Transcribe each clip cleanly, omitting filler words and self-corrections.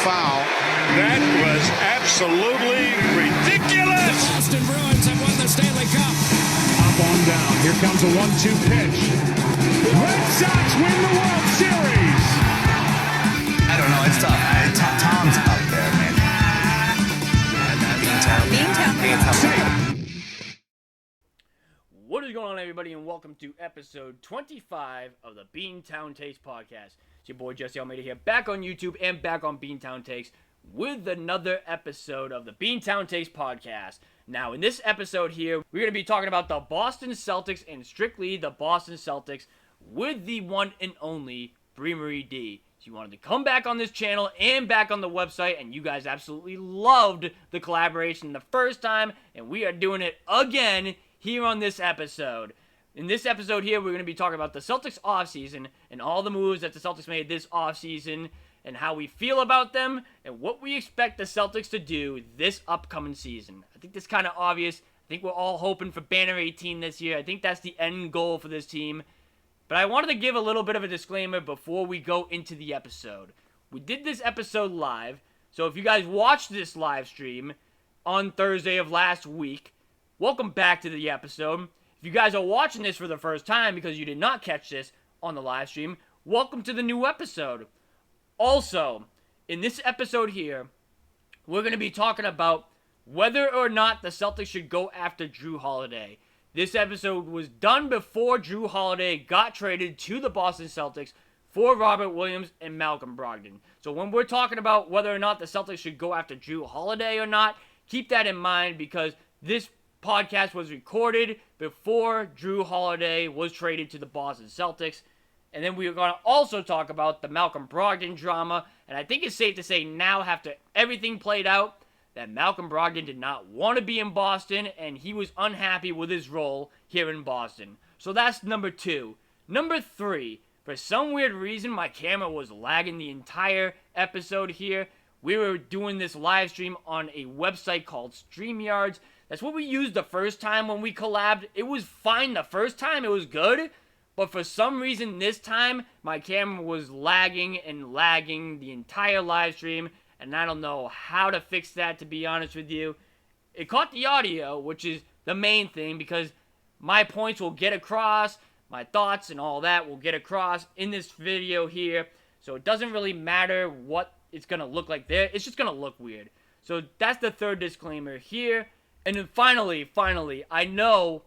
foul. That was absolutely ridiculous. The Boston Bruins have won the Stanley Cup. Up on down. Here comes a 1-2 pitch. Red Sox win the World Series. I don't know. It's tough. Tom's up there, man. BEANTOWN. What is going on, everybody, and welcome to episode 25 of the BEANTOWN Takes podcast. It's your boy Jesse Almeida here, back on YouTube and back on BEANTOWN Takes with another episode of the BEANTOWN Takes podcast. Now, in this episode here, we're going to be talking about the Boston Celtics and strictly the Boston Celtics with the one and only Bree Marie D. She wanted to come back on this channel and back on the website, and you guys absolutely loved the collaboration the first time, and we are doing it again here on this episode. In this episode here, we're going to be talking about the Celtics offseason and all the moves that the Celtics made this offseason and how we feel about them and what we expect the Celtics to do this upcoming season. I think that's kind of obvious. I think we're all hoping for Banner 18 this year. I think that's the end goal for this team. But I wanted to give a little bit of a disclaimer before we go into the episode. We did this episode live, so if you guys watched this live stream on Thursday of last week, welcome back to the episode. If you guys are watching this for the first time because you did not catch this on the live stream, welcome to the new episode. Also, in this episode here, we're going to be talking about whether or not the Celtics should go after Jrue Holiday. This episode was done before Jrue Holiday got traded to the Boston Celtics for Robert Williams and Malcolm Brogdon. So when we're talking about whether or not the Celtics should go after Jrue Holiday or not, keep that in mind because this podcast was recorded before Jrue Holiday was traded to the Boston Celtics. And then we are going to also talk about the Malcolm Brogdon drama. And I think it's safe to say now, after everything played out, that Malcolm Brogdon did not want to be in Boston, and he was unhappy with his role here in Boston. So that's number 2. Number 3, for some weird reason, my camera was lagging the entire episode here. We were doing this live stream on a website called StreamYards. That's what we used the first time when we collabed. It was fine the first time. It was good. But for some reason this time, my camera was lagging the entire live stream. And I don't know how to fix that, to be honest with you. It caught the audio, which is the main thing, because my points will get across, my thoughts and all that will get across in this video here. So it doesn't really matter what it's going to look like there. It's just going to look weird. So that's the third disclaimer here. And then finally, I know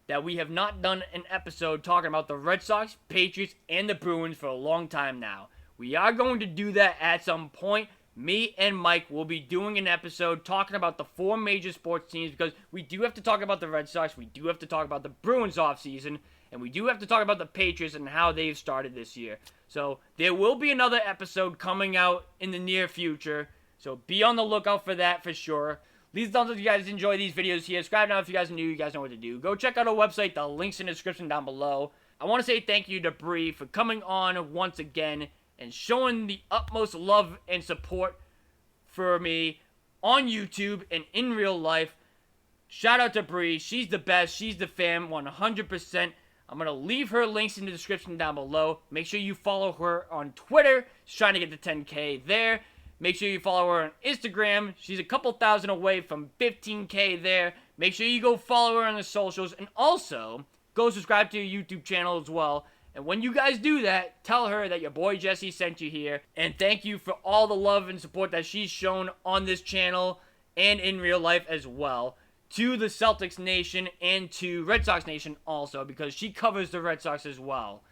that we have not done an episode talking about the Red Sox, Patriots, and the Bruins for a long time now. We are going to do that at some point. Me and Mike will be doing an episode talking about the 4 major sports teams because we do have to talk about the Red Sox, we do have to talk about the Bruins offseason, and we do have to talk about the Patriots and how they've started this year. So there will be another episode coming out in the near future, so be on the lookout for that for sure. Please thumbs up if you guys enjoy these videos here. Subscribe now if you guys are new, you guys know what to do. Go check out our website, the link's in the description down below. I want to say thank you to Bree for coming on once again and showing the utmost love and support for me on YouTube and in real life. Shout out to Bree. She's the best. She's the fam, 100%. I'm going to leave her links in the description down below. Make sure you follow her on Twitter. She's trying to get to 10K there. Make sure you follow her on Instagram. She's a couple thousand away from 15K there. Make sure you go follow her on the socials. And also, go subscribe to your YouTube channel as well. And when you guys do that, tell her that your boy Jesse sent you here. And thank you for all the love and support that she's shown on this channel and in real life as well. To the Celtics Nation and to Red Sox Nation also, because she covers the Red Sox as well.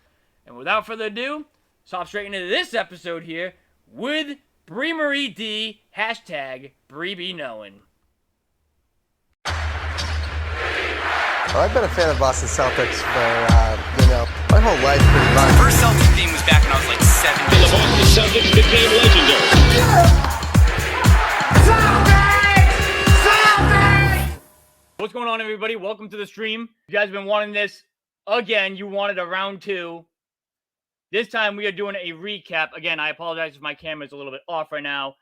And without further ado, let's hop straight into this episode here with Bree Marie D, hashtag BreeBeKnowin'. Well, I've been a fan of Boston Celtics for, my whole life pretty much. The first Celtics theme was back when I was like 7 years The old. Boston Celtics became legendary. What's going on, everybody? Welcome to the stream. You guys have been wanting this again. You wanted a round 2. This time we are doing a recap. Again, I apologize if my camera is a little bit off right now.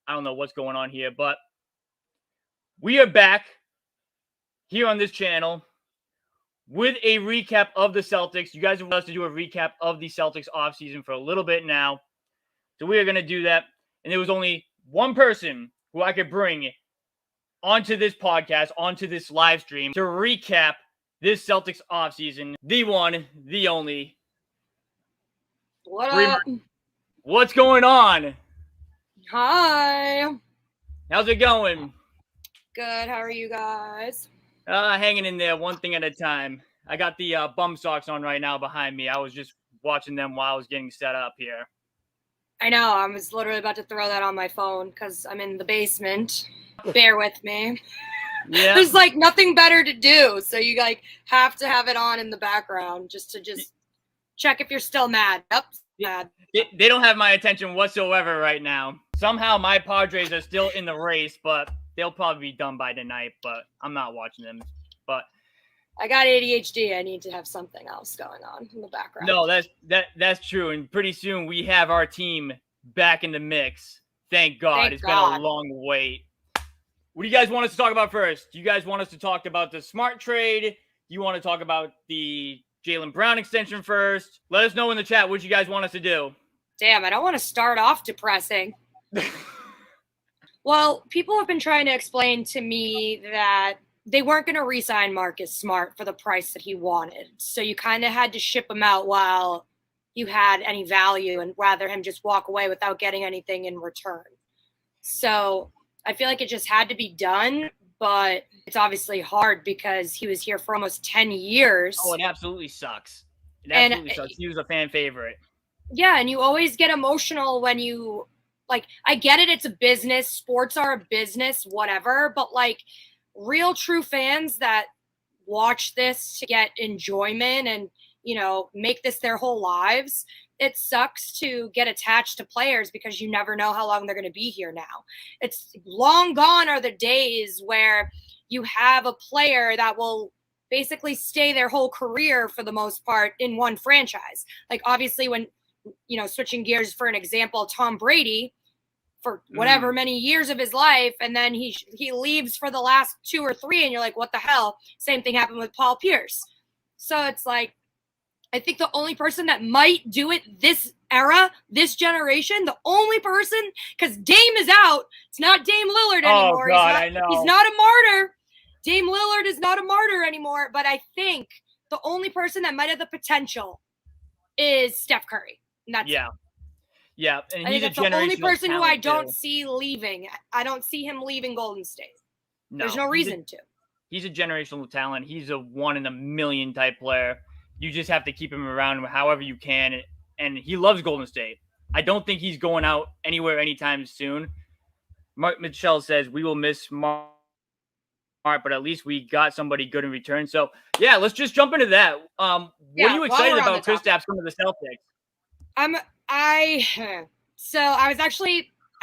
I don't know what's going on here, but we are back here on this channel with a recap of the Celtics. You guys have asked us to do a recap of the Celtics offseason for a little bit now. So we are going to do that. and there was only one person who I could bring onto this podcast, onto this live stream to recap this Celtics offseason. The one, the only. What up? What's going on? Hi. How's it going? Good. How are you guys? Hanging in there, one thing at a time. I got the bum socks on right now behind me. I was just watching them while I was getting set up here. I know. I was literally about to throw that on my phone because I'm in the basement. Bear with me. Yeah. There's like nothing better to do, so you like have to have it on in the background just to check if you're still mad. Yep, mad. They don't have my attention whatsoever right now. Somehow my Padres are still in the race, but they'll probably be done by tonight, but I'm not watching them. But I got ADHD. I need to have something else going on in the background. no, that's true. And pretty soon we have our team back in the mix. Thank God. It's been a long wait. What do you guys want us to talk about first? Do you guys want us to talk about the Smart trade? You want to talk about the Jaylen Brown extension first? Let us know in the chat what you guys want us to do. Damn, I don't want to start off depressing. Well, people have been trying to explain to me that they weren't going to re-sign Marcus Smart for the price that he wanted. So you kind of had to ship him out while you had any value and rather him just walk away without getting anything in return. So I feel like it just had to be done, but it's obviously hard because he was here for almost 10 years. Oh, it absolutely sucks. It absolutely sucks. He was a fan favorite. Yeah, and you always get emotional when you like, I get it, it's a business, sports are a business, whatever, but like real true fans that watch this to get enjoyment and, you know, make this their whole lives, it sucks to get attached to players because you never know how long they're going to be here now. It's long gone are the days where you have a player that will basically stay their whole career for the most part in one franchise. Like obviously when, you know, switching gears for an example, Tom Brady for whatever many years of his life, and then he leaves for the last 2 or 3, and you're like, what the hell? Same thing happened with Paul Pierce. So it's like, I think the only person that might do it this era, this generation, the only person, because Dame is out. It's not Dame Lillard anymore. Oh, God, I know. He's not a martyr. Dame Lillard is not a martyr anymore, but I think the only person that might have the potential is Steph Curry. And that's it. Yeah, and I he's think a that's the only generational person who I talent, don't too. see leaving. I don't see him leaving Golden State. No, There's no reason to. He's a generational talent. He's a 1 in a million type player. You just have to keep him around however you can, and he loves Golden State. I don't think he's going out anywhere anytime soon. Mark Mitchell says, we will miss Smart, but at least we got somebody good in return. So, yeah, let's just jump into that. What are you excited about Kristaps coming to the Celtics? I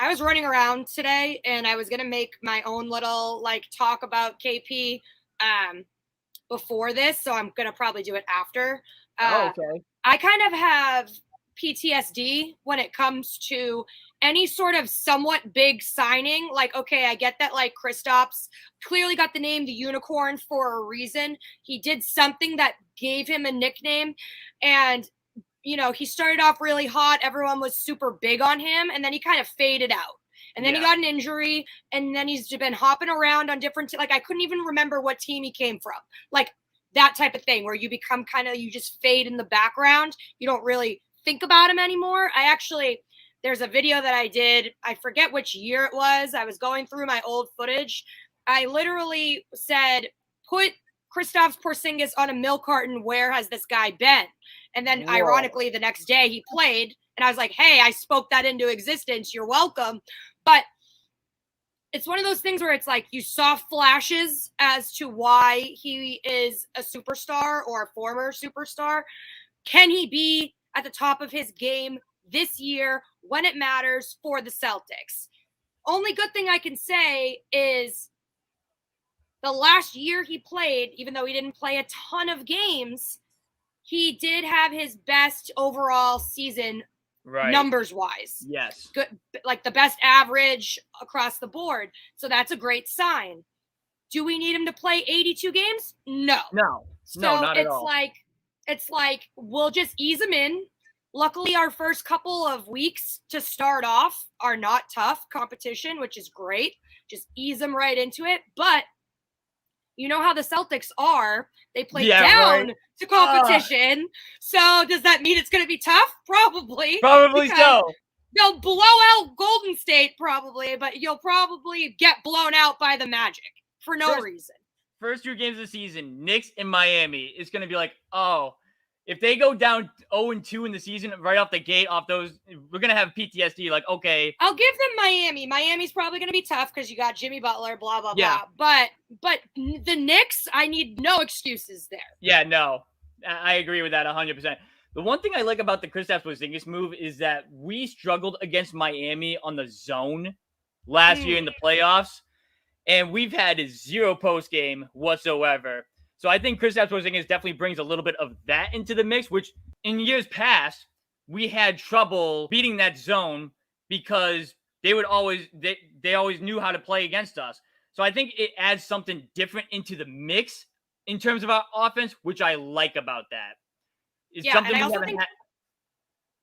was running around today and I was going to make my own little like talk about KP before this. So I'm going to probably do it after. Okay. I kind of have PTSD when it comes to any sort of somewhat big signing. Like, okay, I get that like Kristaps clearly got the name the Unicorn for a reason. He did something that gave him a nickname, and you know, he started off really hot. Everyone was super big on him, and then he kind of faded out. And then he got an injury, and then he's been hopping around on different like I couldn't even remember what team he came from. Like that type of thing where you become you just fade in the background. You don't really think about him anymore. There's a video that I did. I forget which year it was. I was going through my old footage. I literally said, put Kristaps Porzingis on a milk carton. Where has this guy been? And then ironically, the next day he played and I was like, hey, I spoke that into existence. You're welcome. But it's one of those things where it's like you saw flashes as to why he is a superstar or a former superstar. Can he be at the top of his game this year when it matters for the Celtics? Only good thing I can say is the last year he played, even though he didn't play a ton of games, he did have his best overall season numbers wise. Yes. Good, like the best average across the board. So that's a great sign. Do we need him to play 82 games? No. No. So no, not at all. It's like we'll just ease him in. Luckily, our first couple of weeks to start off are not tough competition, which is great. Just ease them right into it. But you know how the Celtics are. They play down to competition. So does that mean it's going to be tough? Probably. Probably so. They'll blow out Golden State probably, but you'll probably get blown out by the Magic for no reason. First 2 games of the season, Knicks and Miami, is going to be like, oh, if they go down 0-2 in the season right off the gate, off those, we're going to have PTSD. Like, okay. I'll give them Miami. Miami's probably going to be tough because you got Jimmy Butler, blah, blah, Yeah. blah. But the Knicks, I need no excuses there. Yeah, no. I agree with that 100%. The one thing I like about the Kristaps Porzingis move is that we struggled against Miami on the zone last year in the playoffs, and we've had 0 post game whatsoever. So I think Kristaps Porzingis definitely brings a little bit of that into the mix, which in years past we had trouble beating that zone because they would always they always knew how to play against us. So I think it adds something different into the mix in terms of our offense, which I like about that. It's something and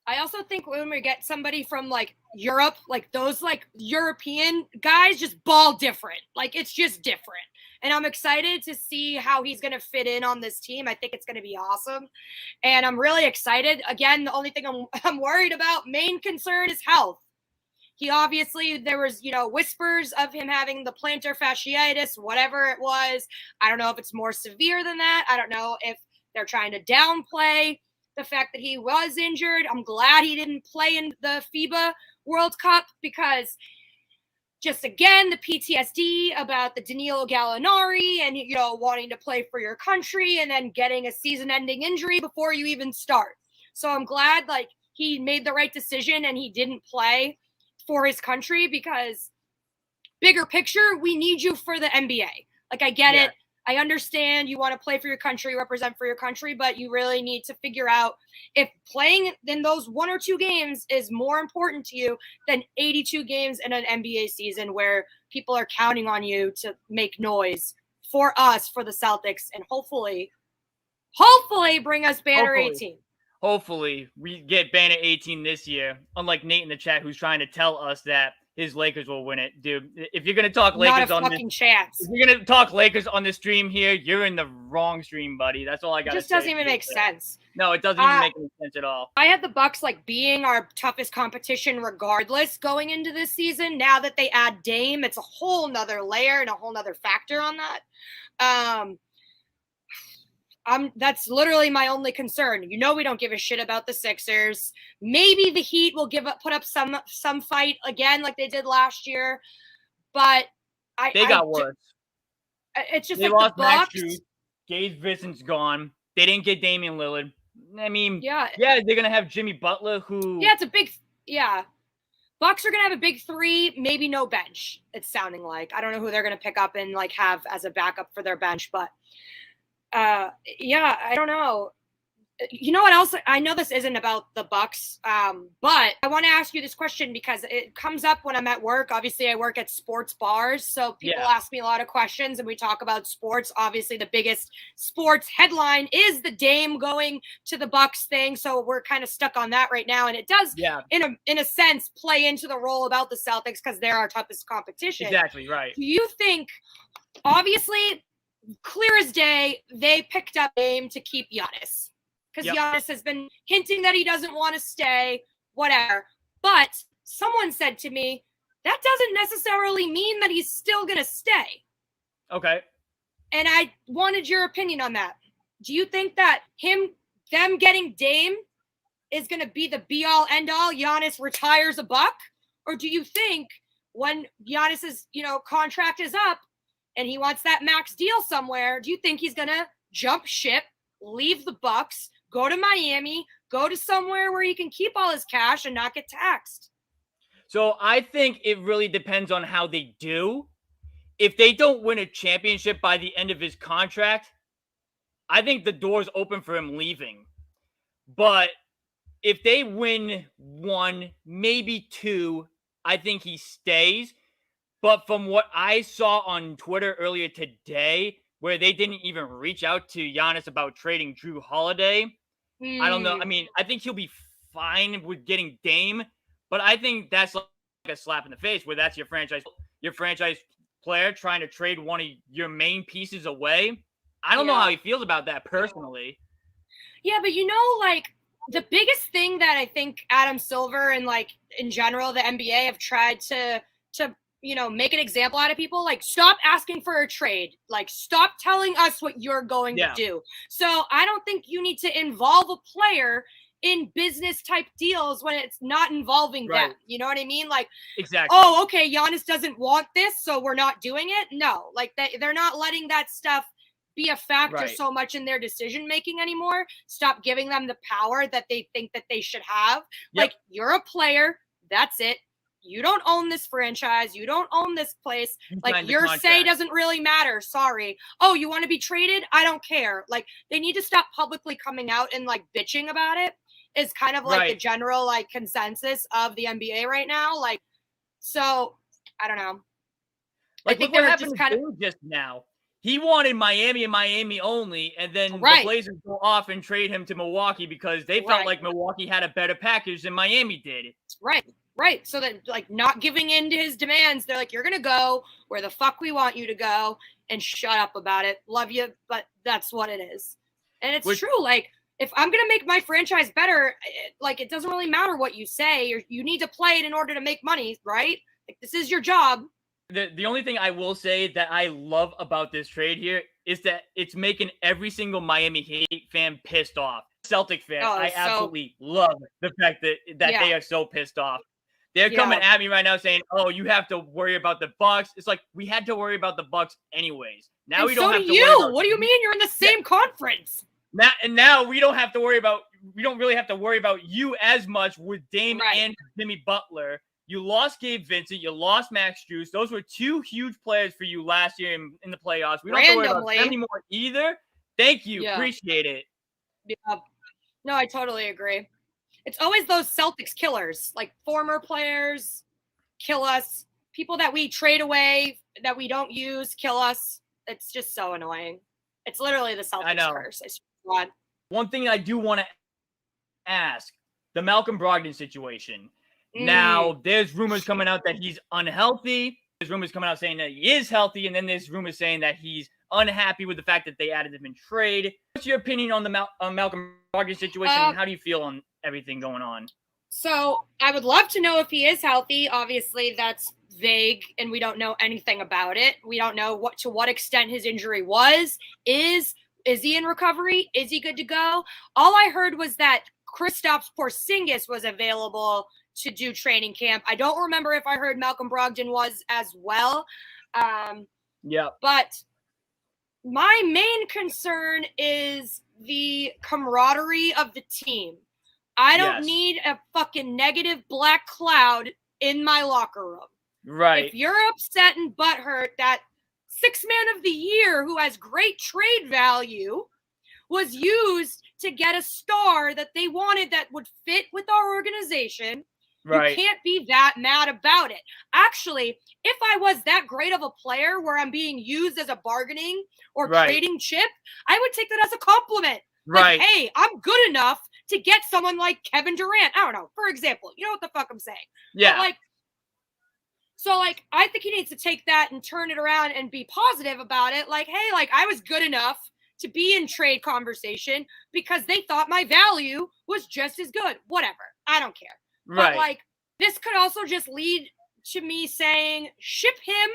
I also think when we get somebody from like Europe, like those like European guys just ball different. Like it's just different. And I'm excited to see how he's going to fit in on this team. I think it's going to be awesome. And I'm really excited. Again, the only thing I'm worried about, main concern is health. He obviously, there was, whispers of him having the plantar fasciitis, whatever it was. I don't know if it's more severe than that. I don't know if they're trying to downplay the fact that he was injured. I'm glad he didn't play in the FIBA World Cup because just again, the PTSD about the Danilo Gallinari and, wanting to play for your country and then getting a season-ending injury before you even start. So I'm glad, he made the right decision and he didn't play for his country because bigger picture, we need you for the NBA. I get it. I understand you want to play for your country, represent for your country, but you really need to figure out if playing in those 1 or 2 games is more important to you than 82 games in an NBA season where people are counting on you to make noise for us, for the Celtics, and hopefully bring us banner 18. Hopefully we get banner 18 this year, unlike Nate in the chat who's trying to tell us that his Lakers will win it, dude. If you're gonna talk Lakers on this, chance. If you're gonna talk Lakers on the stream here, you're in the wrong stream, buddy. That's all I got to say. It just doesn't even make sense. No, it doesn't even make any sense at all. I had the Bucks being our toughest competition regardless going into this season. Now that they add Dame, it's a whole nother layer and a whole nother factor on that. That's literally my only concern. We don't give a shit about the Sixers. Maybe the Heat will put up some fight again like they did last year, but they got worse. It's just they lost the Bucks. Gabe Vincent's gone. They didn't get Damian Lillard. I mean, they're gonna have Jimmy Butler, who it's a big Bucks are gonna have a big 3, maybe no bench. It's sounding like I don't know who they're gonna pick up and have as a backup for their bench, but. I don't know. You know what else? I know this isn't about the Bucks, but I want to ask you this question because it comes up when I'm at work. Obviously, I work at sports bars, so people ask me a lot of questions, and we talk about sports. Obviously, the biggest sports headline is the Dame going to the Bucks thing, so we're kind of stuck on that right now, and it does, in a sense, play into the role about the Celtics because they're our toughest competition. Exactly right. Do you think, obviously? Clear as day, they picked up Dame to keep Giannis because Giannis has been hinting that he doesn't want to stay, whatever. But someone said to me, that doesn't necessarily mean that he's still going to stay. Okay. And I wanted your opinion on that. Do you think that them getting Dame is going to be the be-all, end-all, Giannis retires a Buck? Or do you think when Giannis's, contract is up, and he wants that max deal somewhere, do you think he's going to jump ship, leave the Bucks, go to Miami, go to somewhere where he can keep all his cash and not get taxed? So I think it really depends on how they do. If they don't win a championship by the end of his contract, I think the door's open for him leaving. But if they win 1, maybe 2, I think he stays. But from what I saw on Twitter earlier today, where they didn't even reach out to Giannis about trading Drew Holiday, I don't know. I mean, I think he'll be fine with getting Dame, but I think that's like a slap in the face where that's your franchise player trying to trade one of your main pieces away. I don't know how he feels about that personally. Yeah, but like the biggest thing that I think Adam Silver and like in general the NBA have tried to make an example out of people, like stop asking for a trade, like stop telling us what you're going to do. So I don't think you need to involve a player in business type deals when it's not involving them. You know what I mean? Like, exactly. Oh, okay, Giannis doesn't want this, so we're not doing it. No, like they're not letting that stuff be a factor so much in their decision making anymore. Stop giving them the power that they think that they should have. Like, you're a player, that's it. You don't own this franchise. You don't own this place. Like, your say doesn't really matter. Sorry. Oh, you want to be traded? I don't care. Like, they need to stop publicly coming out and like bitching about it. Is kind of like the general like consensus of the NBA right now. Like, so I don't know. Like, I think what happened just now. He wanted Miami and Miami only, and then the Blazers go off and trade him to Milwaukee because they felt like Milwaukee had a better package than Miami did. Right. So that, like, not giving in to his demands, they're like, you're going to go where the fuck we want you to go and shut up about it. Love you, but that's what it is. And it's true. Like, if I'm going to make my franchise better, like, it doesn't really matter what you say. You need to play it in order to make money, right? Like, this is your job. The only thing I will say that I love about this trade here is that it's making every single Miami Heat fan pissed off. Celtics fans, I absolutely love the fact that they are so pissed off. They're coming at me right now saying, "Oh, you have to worry about the Bucks." It's like we had to worry about the Bucks anyways. Now we don't have to worry about. What do you mean? You're in the same conference. Now we don't have to worry about. We don't really have to worry about you as much with Dame and Jimmy Butler. You lost Gabe Vincent. You lost Max Strus. Those were two huge players for you last year in the playoffs. We don't have to worry about them anymore either. Thank you. Appreciate it. Yeah. No, I totally agree. It's always those Celtics killers, like former players kill us. People that we trade away that we don't use kill us. It's just so annoying. It's literally the Celtics curse. I swear. One thing I do want to ask, the Malcolm Brogdon situation. Now, there's rumors coming out that he's unhealthy. There's rumors coming out saying that he is healthy. And then there's rumors saying that he's unhappy with the fact that they added him in trade. What's your opinion on the Malcolm Brogdon situation? And how do you feel on everything going on? So I would love to know if he is healthy. Obviously, that's vague and we don't know anything about it. We don't know to what extent his injury was. Is he in recovery? Is he good to go? All I heard was that Kristaps Porzingis was available to do training camp. I don't remember if I heard Malcolm Brogdon was as well. But my main concern is the camaraderie of the team. I don't need a fucking negative black cloud in my locker room. Right. If you're upset and butthurt that sixth man of the year who has great trade value was used to get a star that they wanted that would fit with our organization, you can't be that mad about it. Actually, if I was that great of a player where I'm being used as a bargaining or trading chip, I would take that as a compliment. Like, hey, I'm good enough to get someone like Kevin Durant. I don't know, for example. You know what the fuck I'm saying? Yeah. But so I think he needs to take that and turn it around and be positive about it. Like, hey, like, I was good enough to be in trade conversation because they thought my value was just as good. Whatever. I don't care. But, like, this could also just lead to me saying, ship him,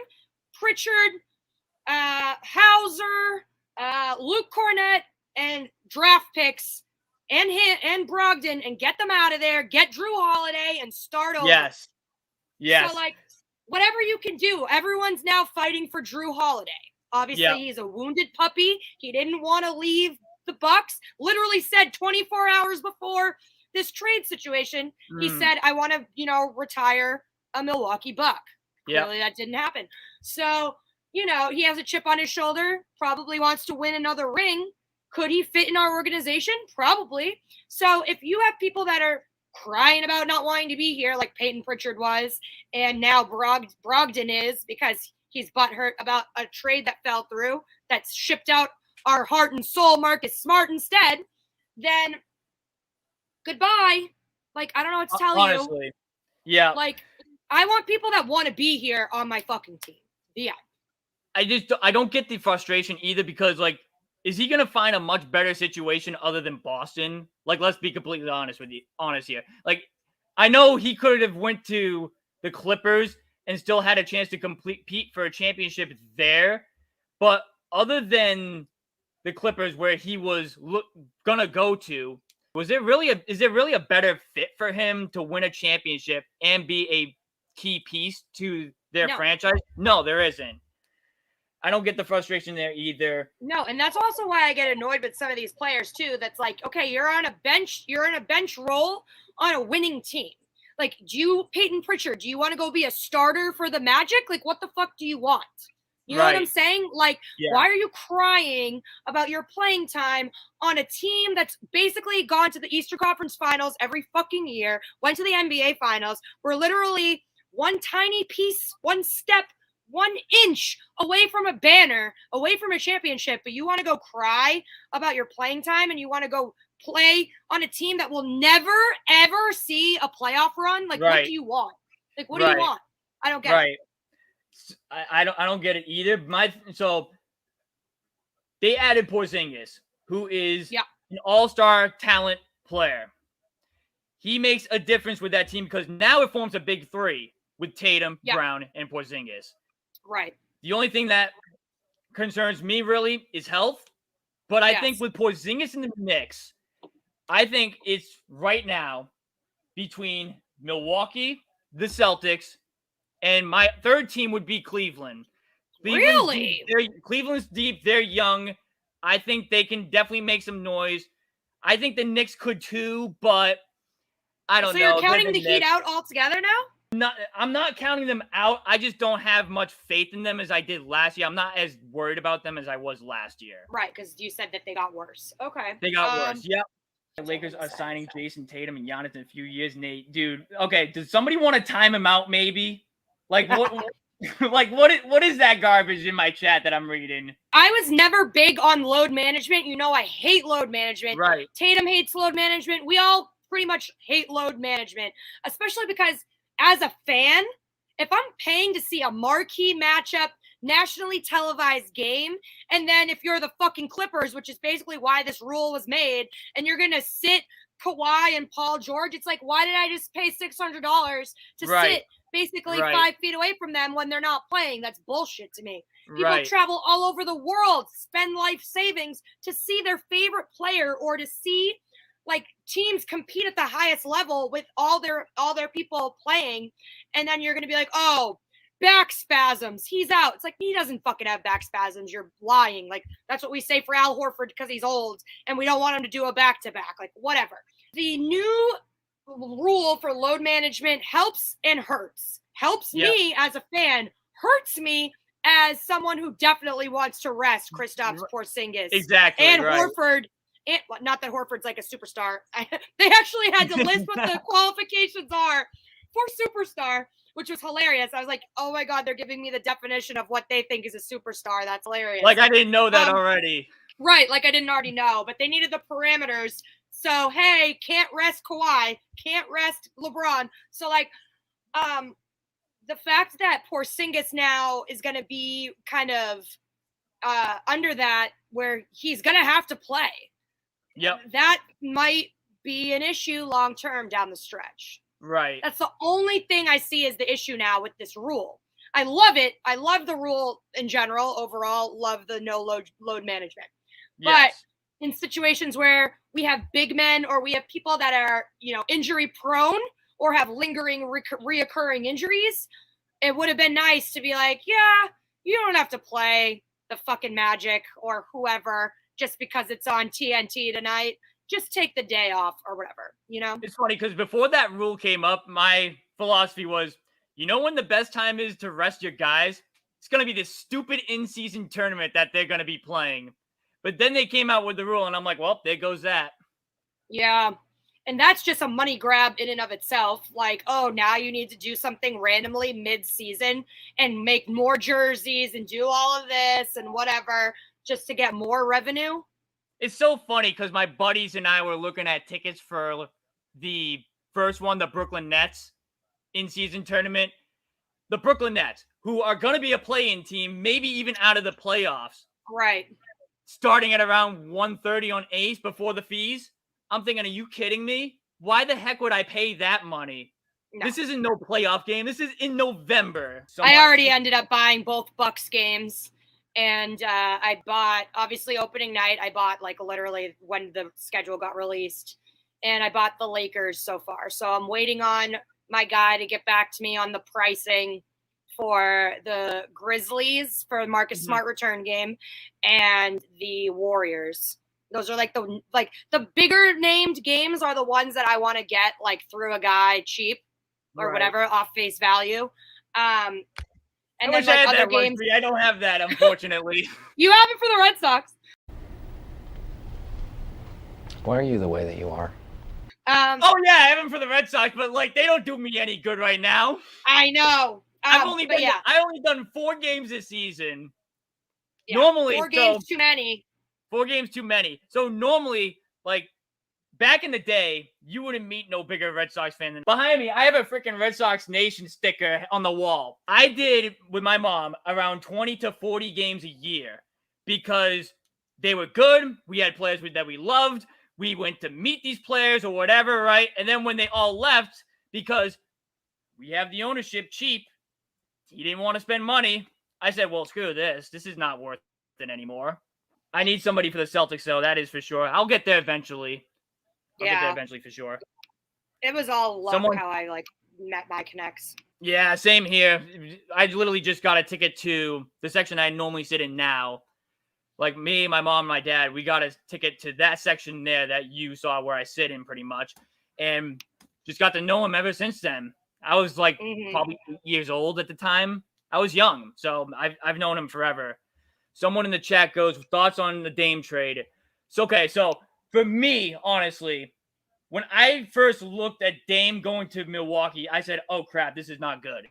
Pritchard, Hauser, Luke Cornett, and draft picks, and Brogdon, and get them out of there. Get Drew Holiday and start over. Yes. So, like, whatever you can do. Everyone's now fighting for Drew Holiday. Obviously, he's a wounded puppy. He didn't want to leave the Bucks. Literally said 24 hours before this trade situation, he said, I want to, retire a Milwaukee Buck. Clearly that didn't happen. So, he has a chip on his shoulder, probably wants to win another ring. Could he fit in our organization? Probably. So if you have people that are crying about not wanting to be here, like Peyton Pritchard was, and now Brogdon is, because he's butthurt about a trade that fell through, that's shipped out our heart and soul Marcus Smart instead, then goodbye. Like, I don't know what to tell you. Honestly. Yeah. Like, I want people that want to be here on my fucking team. Yeah. I don't get the frustration either because, like, is he going to find a much better situation other than Boston? Like, let's be completely honest here. Like, I know he could have went to the Clippers and still had a chance to compete for a championship there. But other than the Clippers where he was going to go to, is there really a better fit for him to win a championship and be a key piece to their franchise? No, there isn't. I don't get the frustration there either. No, and that's also why I get annoyed with some of these players too. That's like, okay, you're in a bench role on a winning team. Like, Peyton Pritchard, do you want to go be a starter for the Magic? Like, what the fuck do you want? You know what I'm saying? Like, why are you crying about your playing time on a team that's basically gone to the Eastern Conference Finals every fucking year, went to the NBA Finals, we're literally one tiny piece, one step, 1 inch away from a banner, away from a championship, but you want to go cry about your playing time and you want to go play on a team that will never, ever see a playoff run? Like, what do you want? Like, what do you want? I don't get it. I don't get it either. So they added Porzingis, who is an all-star talent player. He makes a difference with that team because now it forms a big three with Tatum, Brown, and Porzingis. Right. The only thing that concerns me really is health. But I think with Porzingis in the mix, I think it's right now between Milwaukee, the Celtics, and my third team would be Cleveland. Really? Cleveland's deep. They're young. I think they can definitely make some noise. I think the Knicks could too, but I don't know. So you're counting the Heat out altogether now? I'm not counting them out. I just don't have much faith in them as I did last year. I'm not as worried about them as I was last year. Right, because you said that they got worse. Okay. They got worse. Yep. The Lakers are signing Jason Tatum and Giannis in a few years. Dude, okay, does somebody want to time him out maybe? Like what like what is that garbage in my chat that I'm reading? I was never big on load management. You know I hate load management. Right. Tatum hates load management. We all pretty much hate load management, especially because as a fan, if I'm paying to see a marquee matchup, nationally televised game, and then if you're the fucking Clippers, which is basically why this rule was made, and you're going to sit Kawhi and Paul George, it's like, why did I just pay $600 to sit basically 5 feet away from them when they're not playing? That's bullshit to me. People travel all over the world, spend life savings to see their favorite player or to see like teams compete at the highest level with all their people playing, and then you're going to be like, oh, back spasms, he's out. It's like, he doesn't fucking have back spasms. You're lying. Like, that's what we say for Al Horford because he's old and we don't want him to do a back-to-back. Like, whatever. The new rule for load management helps and hurts. Helps me as a fan, hurts me as someone who definitely wants to rest Kristaps Porzingis. Exactly. And Horford. And, not that Horford's like a superstar. They actually had to list what the qualifications are for superstar, which was hilarious. I was like, oh my God, they're giving me the definition of what they think is a superstar. That's hilarious. Like, I didn't know that already. Right. Like, I didn't already know, but they needed the parameters. So, hey, can't rest Kawhi, can't rest LeBron. So, like, the fact that Porzingis now is going to be kind of under that, where he's going to have to play. Yep. That might be an issue long-term down the stretch. Right. That's the only thing I see as the issue now with this rule. I love it. I love the rule in general. Overall, love the no load management. But in situations where we have big men or we have people that are, injury prone or have lingering reoccurring injuries, it would have been nice to be like, yeah, you don't have to play the fucking Magic or whoever just because it's on TNT tonight. Just take the day off or whatever, It's funny because before that rule came up, my philosophy was, when the best time is to rest your guys? It's going to be this stupid in-season tournament that they're going to be playing. But then they came out with the rule, and I'm like, well, there goes that. Yeah, and that's just a money grab in and of itself. Like, oh, now you need to do something randomly mid-season and make more jerseys and do all of this and whatever just to get more revenue. It's so funny because my buddies and I were looking at tickets for the first one, the Brooklyn Nets in-season tournament. The Brooklyn Nets, who are going to be a play-in team, maybe even out of the playoffs. Right. Starting at around 130 on Ace before the fees. I'm thinking, are you kidding me? Why the heck would I pay that money? No. This isn't no playoff game. This is in November. I already ended up buying both Bucks games. And I bought, obviously, opening night, I bought like literally when the schedule got released. And I bought the Lakers so far. So I'm waiting on my guy to get back to me on the pricing for the Grizzlies for Marcus Smart return game and the Warriors. Those are like the bigger named games are the ones that I want to get like through a guy cheap or whatever off face value. And I then wish like I had other that games. luxury. I don't have that, unfortunately. You have it for the Red Sox. Why are you the way that you are? Oh yeah, I have them for the Red Sox, but like they don't do me any good right now. I know. I only done 4 games this season. Yeah, Normally, 4 games too many. 4 games too many. So normally, like back in the day, you wouldn't meet no bigger Red Sox fan than behind me. I have a freaking Red Sox Nation sticker on the wall. I did with my mom around 20 to 40 games a year because they were good. We had players that we loved. We went to meet these players or whatever, right? And then when they all left, because we have the ownership cheap, he didn't want to spend money. I said, well, screw this. This is not worth it anymore. I need somebody for the Celtics, though. That is for sure. I'll get there eventually. I'll get there eventually for sure. It was all luck how I like met my connects. Yeah, same here. I literally just got a ticket to the section I normally sit in now. Like me, my mom, my dad, we got a ticket to that section there that you saw where I sit in pretty much. And just got to know him ever since then. I was like probably 8 years old at the time. I was young, so I've known him forever. Someone in the chat goes, thoughts on the Dame trade. So for me, honestly, when I first looked at Dame going to Milwaukee, I said, oh crap, this is not good.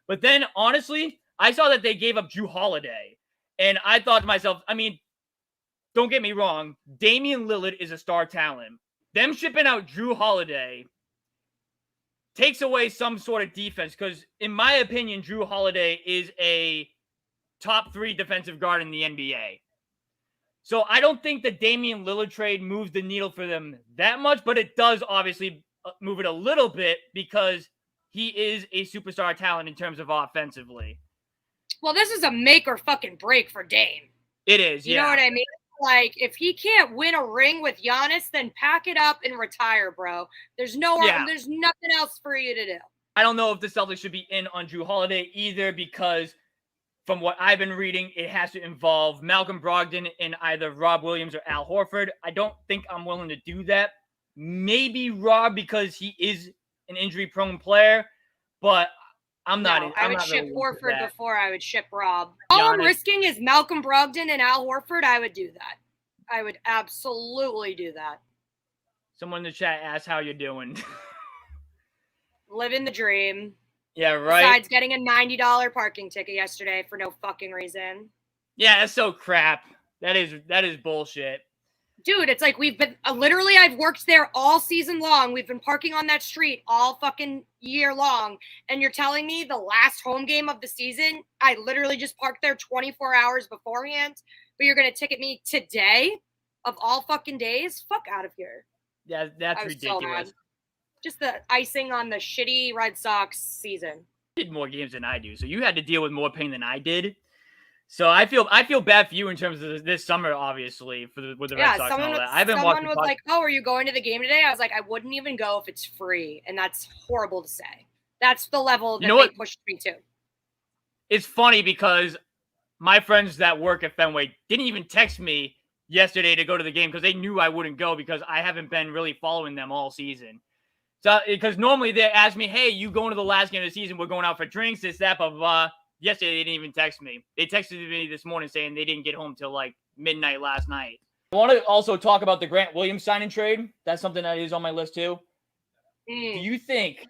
But then honestly, I saw that they gave up Drew Holiday. And I thought to myself, I mean, don't get me wrong, Damian Lillard is a star talent. Them shipping out Drew Holiday takes away some sort of defense because, in my opinion, Drew Holiday is a top 3 defensive guard in the NBA. So I don't think the Damian Lillard trade moves the needle for them that much, but it does obviously move it a little bit because he is a superstar talent in terms of offensively. Well, this is a make or fucking break for Dame. It is, You know what I mean? Like, if he can't win a ring with Giannis, then pack it up and retire, bro. There's there's nothing else for you to do. I don't know if the Celtics should be in on Drew Holiday either because from what I've been reading, it has to involve Malcolm Brogdon and either Rob Williams or Al Horford. I don't think I'm willing to do that. Maybe Rob because he is an injury-prone player, but I'm not. I would ship Horford before I would ship Rob. All I'm risking is Malcolm Brogdon and Al Horford. I would do that. I would absolutely do that. Someone in the chat asked how you're doing. Living the dream. Yeah, right. Besides getting a $90 parking ticket yesterday for no fucking reason. Yeah, that's so crap. That is bullshit. Dude, it's like we've been literally I've worked there all season long. We've been parking on that street all fucking year long. And you're telling me the last home game of the season, I literally just parked there 24 hours beforehand, but you're going to ticket me today of all fucking days? Fuck out of here. Yeah, that's ridiculous. So just the icing on the shitty Red Sox season. You did more games than I do, so you had to deal with more pain than I did. So I feel bad for you in terms of this summer, obviously, with the Red Sox and all that. Someone was like, "Oh, are you going to the game today?" I was like, "I wouldn't even go if it's free," and that's horrible to say. That's the level that they pushed me to. It's funny because my friends that work at Fenway didn't even text me yesterday to go to the game because they knew I wouldn't go because I haven't been really following them all season. So because normally they ask me, "Hey, you going to the last game of the season? We're going out for drinks, this, that, blah, blah, blah." Yesterday, they didn't even text me. They texted me this morning saying they didn't get home till like midnight last night. I want to also talk about the Grant Williams sign and trade. That's something that is on my list too. Do you think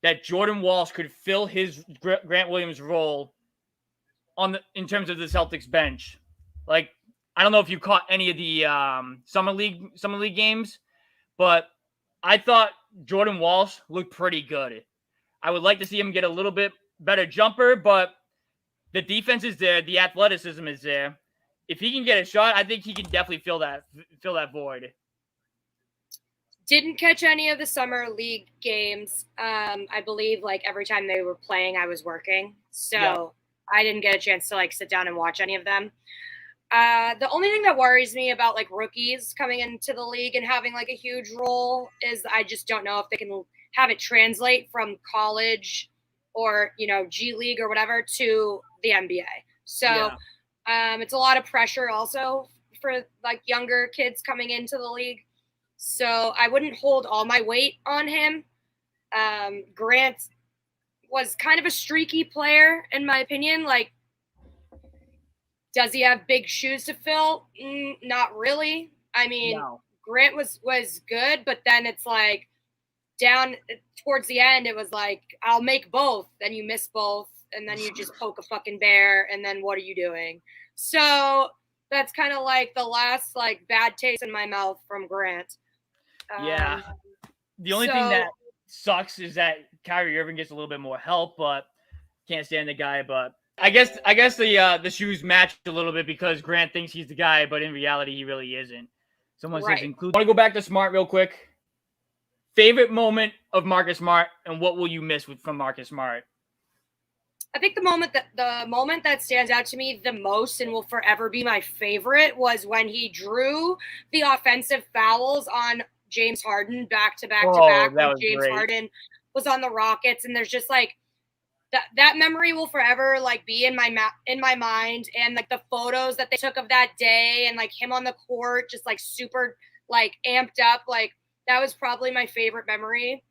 that Jordan Walsh could fill his Grant Williams role in terms of the Celtics bench? Like, I don't know if you caught any of the summer league games, but I thought Jordan Walsh looked pretty good. I would like to see him get a little bit better jumper, but the defense is there. The athleticism is there. If he can get a shot, I think he can definitely fill that void. Didn't catch any of the summer league games. I believe like every time they were playing, I was working. So I didn't get a chance to like sit down and watch any of them. The only thing that worries me about like rookies coming into the league and having like a huge role is I just don't know if they can have it translate from college or, G League or whatever to the NBA. So it's a lot of pressure also for like younger kids coming into the league. So I wouldn't hold all my weight on him. Grant was kind of a streaky player, in my opinion. Like, does he have big shoes to fill? Not really. I mean, Grant was good, but then it's like down towards the end, it was like, I'll make both. Then you miss both, and then you just poke a fucking bear, and then what are you doing? So that's kind of like the last like bad taste in my mouth from Grant. The only thing that sucks is that Kyrie Irving gets a little bit more help, but can't stand the guy. But I guess the shoes match a little bit because Grant thinks he's the guy, but in reality he really isn't. Someone says include. I want to go back to Smart real quick. Favorite moment of Marcus Smart, and what will you miss from Marcus Smart? I think the moment that stands out to me the most and will forever be my favorite was when he drew the offensive fouls on James Harden back to back when James Harden was on the Rockets, and there's just like that memory will forever like be in my mind, and like the photos that they took of that day and like him on the court just like super like amped up, like that was probably my favorite memory.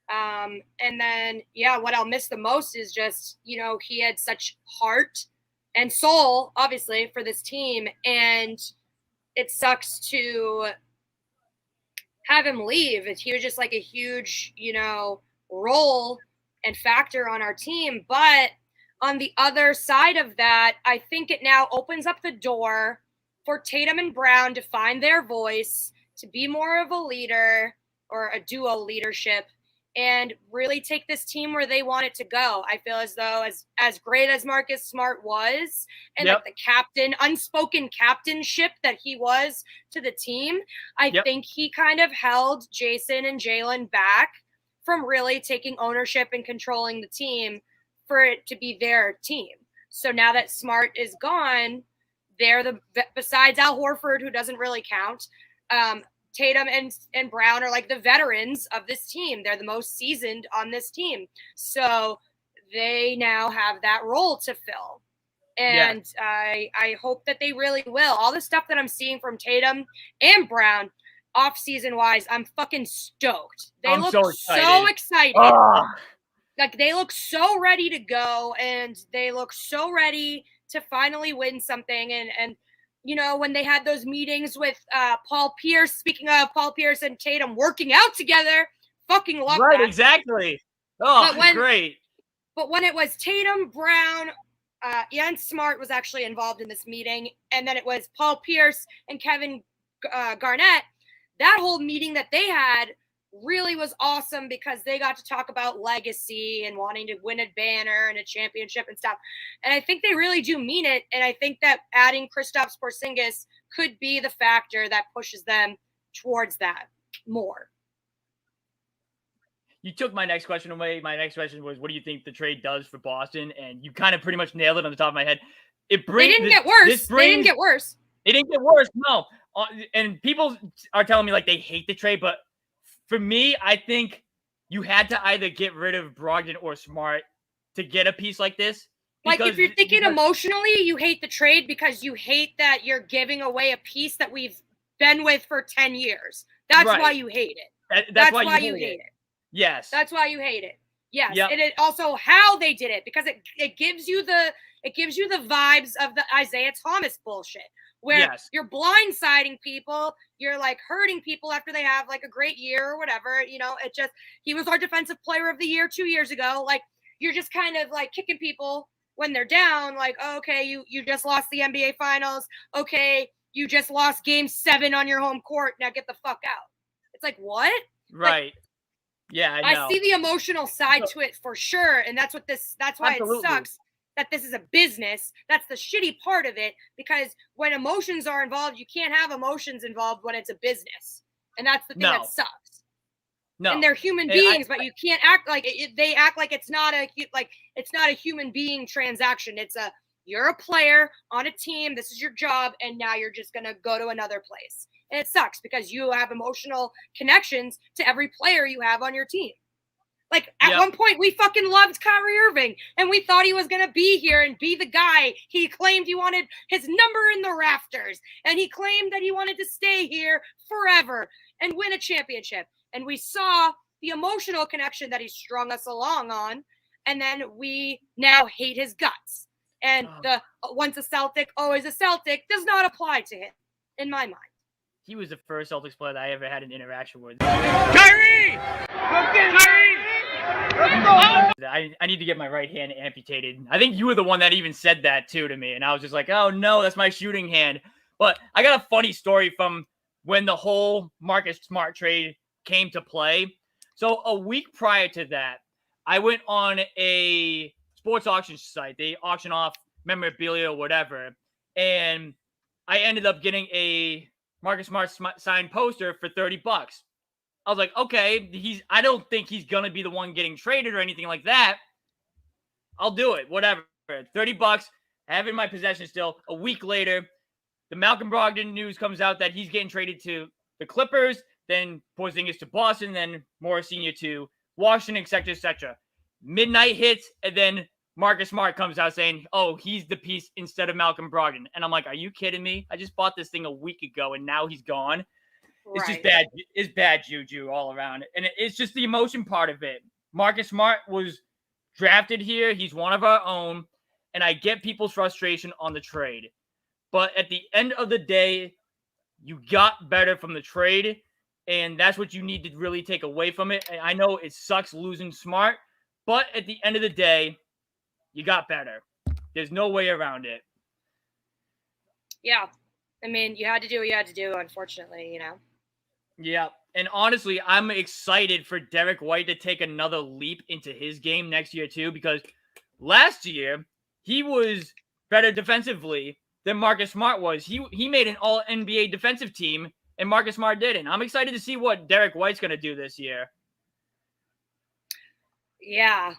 And then what I'll miss the most is just he had such heart and soul obviously for this team, and it sucks to have him leave. He was just like a huge, role and factor on our team. But on the other side of that, I think it now opens up the door for Tatum and Brown to find their voice, to be more of a leader or a duo leadership, and really take this team where they want it to go. I feel as though as great as Marcus Smart was, and like the unspoken captainship that he was to the team, I think he kind of held Jason and Jalen back from really taking ownership and controlling the team for it to be their team. So now that Smart is gone, they're besides Al Horford, who doesn't really count, Tatum and Brown are like the veterans of this team. They're the most seasoned on this team. So they now have that role to fill. And I hope that they really will. All the stuff that I'm seeing from Tatum and Brown off-season wise, I'm fucking stoked. They look so excited. Like they look so ready to go, and they look so ready to finally win something. And when they had those meetings with Paul Pierce, speaking of Paul Pierce and Tatum working out together, fucking love that. Right, exactly. Oh, great. But when it was Tatum, Brown, Ian Smart was actually involved in this meeting, and then it was Paul Pierce and Kevin Garnett, that whole meeting that they had really was awesome because they got to talk about legacy and wanting to win a banner and a championship and stuff. And I think they really do mean it. And I think that adding Kristaps Porzingis could be the factor that pushes them towards that more. You took my next question away. My next question was, what do you think the trade does for Boston? And you kind of pretty much nailed it on the top of my head. They didn't get worse. They didn't get worse. They didn't get worse. No. And people are telling me like they hate the trade, but for me, I think you had to either get rid of Brogdon or Smart to get a piece like this. Like if you're thinking emotionally, you hate the trade because you hate that you're giving away a piece that we've been with for 10 years. That's why you hate it. That's why you hate it. Yes. That's why you hate it. Yes. Yep. And it also how they did it, because it gives you the vibes of the Isaiah Thomas bullshit. Where you're blindsiding people, you're like hurting people after they have like a great year or whatever. He was our defensive player of the year 2 years ago. Like you're just kind of like kicking people when they're down. Like, oh, okay, you just lost the NBA finals. Okay, you just lost game 7 on your home court. Now get the fuck out. It's like, what? Right. Like, Yeah, I know. I see the emotional side to it for sure, and that's why Absolutely. it sucks that this is a business. That's the shitty part of it, because when emotions are involved, you can't have emotions involved when it's a business, and that's the thing that sucks. No. And they're human beings, but you can't act like they act like it's not a human being transaction. You're a player on a team. This is your job, and now you're just gonna go to another place. And it sucks because you have emotional connections to every player you have on your team. Like, at one point, we fucking loved Kyrie Irving, and we thought he was going to be here and be the guy. He claimed he wanted his number in the rafters, and he claimed that he wanted to stay here forever and win a championship. And we saw the emotional connection that he strung us along on, and then we now hate his guts. And the once a Celtic, always a Celtic does not apply to him, in my mind. He was the first Celtics player that I ever had an interaction with. Kyrie! I need to get my right hand amputated. I think you were the one that even said that too to me, and I was just like, oh no, that's my shooting hand. But I got a funny story from when the whole Marcus Smart trade came to play. So a week prior to that, I went on a sports auction site. They auction off memorabilia or whatever, and I ended up getting a Marcus Smart signed poster for $30. I was like, okay, I don't think he's going to be the one getting traded or anything like that. I'll do it. Whatever. $30. I have it in my possession still. A week later, the Malcolm Brogdon news comes out that he's getting traded to the Clippers, then Porzingis to Boston, then Morris Sr. to Washington, etc. Midnight hits, and then Marcus Smart comes out saying, oh, he's the piece instead of Malcolm Brogdon. And I'm like, are you kidding me? I just bought this thing a week ago, and now he's gone. It's just bad. It's bad juju all around. And it's just the emotion part of it. Marcus Smart was drafted here. He's one of our own. And I get people's frustration on the trade. But at the end of the day, you got better from the trade. And that's what you need to really take away from it. And I know it sucks losing Smart. But at the end of the day, you got better. There's no way around it. Yeah. I mean, you had to do what you had to do, unfortunately, Yeah. And honestly, I'm excited for Derek White to take another leap into his game next year, too, because last year, he was better defensively than Marcus Smart was. He made an all-NBA defensive team, and Marcus Smart didn't. I'm excited to see what Derek White's going to do this year. Yeah.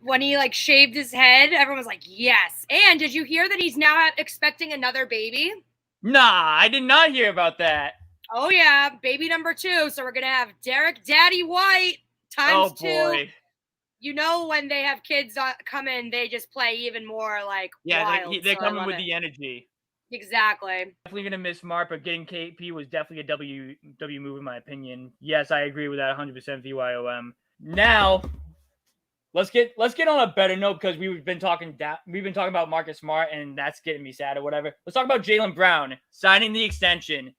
When he shaved his head, everyone was like, yes. And did you hear that he's now expecting another baby? Nah, I did not hear about that. Oh yeah, baby number 2. So we're gonna have Derek Daddy White times 2. Boy. When they have kids come in, they just play even more wild. They're so coming with the energy. Exactly. Definitely gonna miss Smart, but getting KP was definitely a W move in my opinion. Yes, I agree with that 100% VYOM. Now, let's get on a better note because we've been talking about Marcus Smart and that's getting me sad or whatever. Let's talk about Jaylen Brown signing the extension.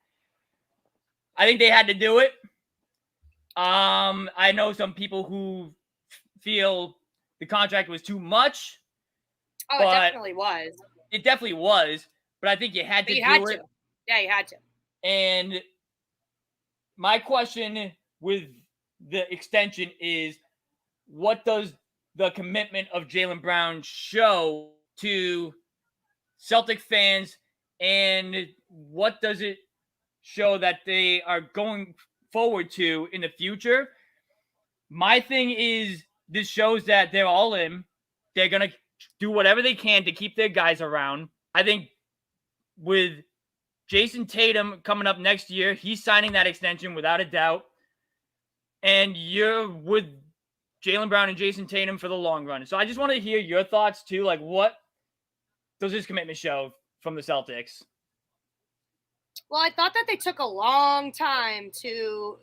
I think they had to do it. I know some people who feel the contract was too much. Oh, it definitely was. It definitely was, but I think you had to do it. Yeah, you had to. And my question with the extension is, what does the commitment of Jaylen Brown show to Celtic fans, and what does it show that they are going forward to in the future? My thing is, this shows that they're all in. They're going to do whatever they can to keep their guys around. I think with Jason Tatum coming up next year, he's signing that extension without a doubt. And you're with Jaylen Brown and Jason Tatum for the long run. So I just want to hear your thoughts too. What does this commitment show from the Celtics? Well, I thought that they took a long time to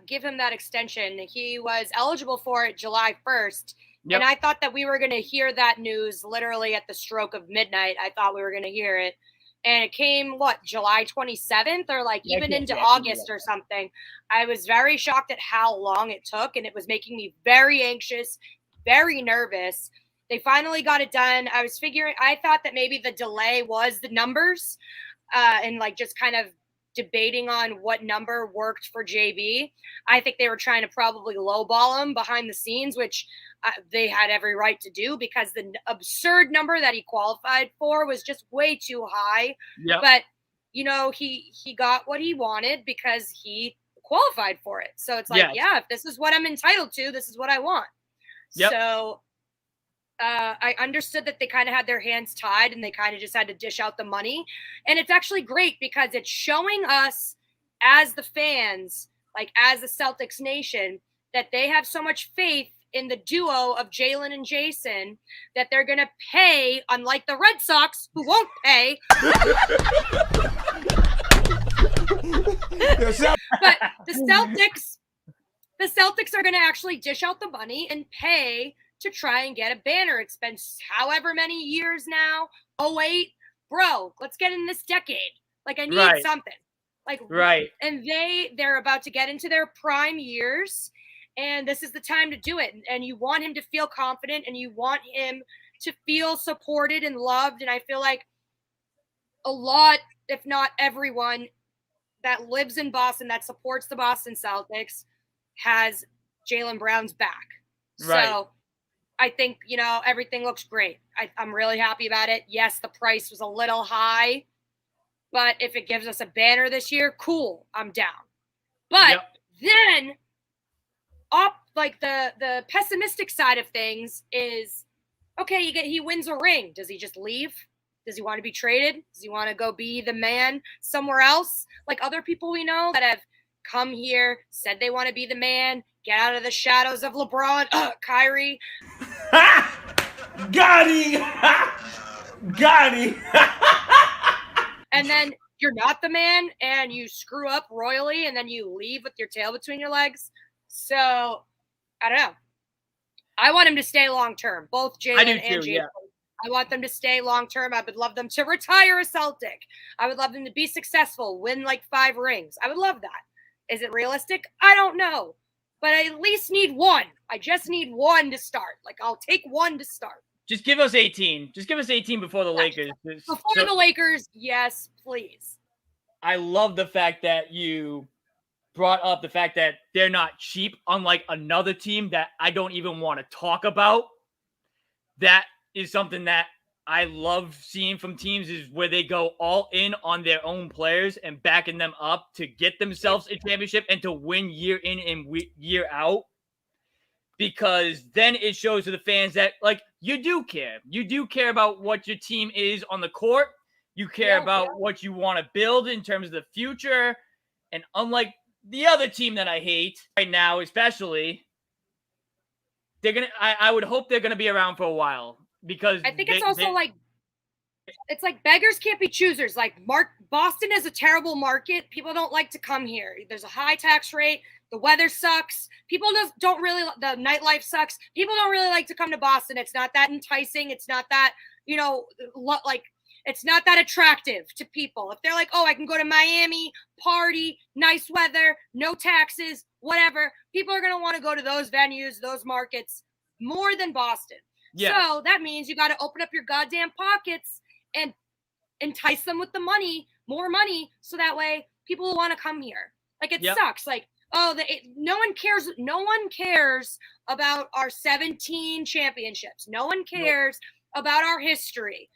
give him that extension. He was eligible for it July 1st. Yep. And I thought that we were going to hear that news literally at the stroke of midnight. I thought we were going to hear it. And it came, July 27th or even into August or something. I was very shocked at how long it took, and it was making me very anxious, very nervous. They finally got it done. I thought that maybe the delay was the numbers and just kind of debating on what number worked for JB. I think they were trying to probably lowball him behind the scenes, which they had every right to do because the absurd number that he qualified for was just way too high. Yep. But, you know, he got what he wanted because he qualified for it. So it's like, yeah, if this is what I'm entitled to, this is what I want. Yep. So I understood that they kind of had their hands tied and they kind of just had to dish out the money. And it's actually great because it's showing us as the fans, like as the Celtics nation, that they have so much faith in the duo of Jalen and Jason that they're going to pay, unlike the Red Sox, who won't pay. But the Celtics are going to actually dish out the money and pay to try and get a banner. It's been however many years now. 08, bro, let's get in this decade. Like, I need something. Like, and they're about to get into their prime years, and this is the time to do it. And you want him to feel confident, and you want him to feel supported and loved. And I feel like a lot, if not everyone, that lives in Boston, that supports the Boston Celtics, has Jaylen Brown's back. Right. So I think, you know, everything looks great. I'm really happy about it. Yes, the price was a little high, but if it gives us a banner this year, cool, I'm down. But then like the pessimistic side of things is, okay, he wins a ring. Does he just leave? Does he want to be traded? Does he want to go be the man somewhere else? Like other people we know that have come here, said they want to be the man, get out of the shadows of LeBron, Kyrie. Got him! Got him! And then you're not the man and you screw up royally and then you leave with your tail between your legs. So, I don't know. I want him to stay long-term, both Jalen and Jason. I want them to stay long-term. I would love them to retire a Celtic. I would love them to be successful, win like 5 rings. I would love that. Is it realistic? I don't know. But I at least need one. I just need one to start. Like, I'll take one to start. Just give us 18. Just give us 18 before the Lakers. Before the Lakers, yes, please. I love the fact that you brought up the fact that they're not cheap, unlike another team that I don't even want to talk about. That is something that I love seeing from teams, is where they go all in on their own players and backing them up to get themselves a championship and to win year in and year out. Because then it shows to the fans that, like, you do care. You do care about what your team is on the court. You care about what you want to build in terms of the future. And unlike the other team that I hate right now, especially, I would hope they're gonna be around for a while. Because I think it's also like, it's like beggars can't be choosers. Like Boston is a terrible market. People don't like to come here. There's a high tax rate. The weather sucks. People don't really, the nightlife sucks. People don't really like to come to Boston. It's not that enticing. It's not that, you know, like, it's not that attractive to people. If they're like, oh, I can go to Miami, party, nice weather, no taxes, whatever, people are going to want to go to those venues, those markets more than Boston. Yes. So that means you got to open up your goddamn pockets and entice them with the money, more money, so that way people will want to come here. Like, it sucks. Like, oh, no one cares. No one cares about our 17 championships. No one cares about our history.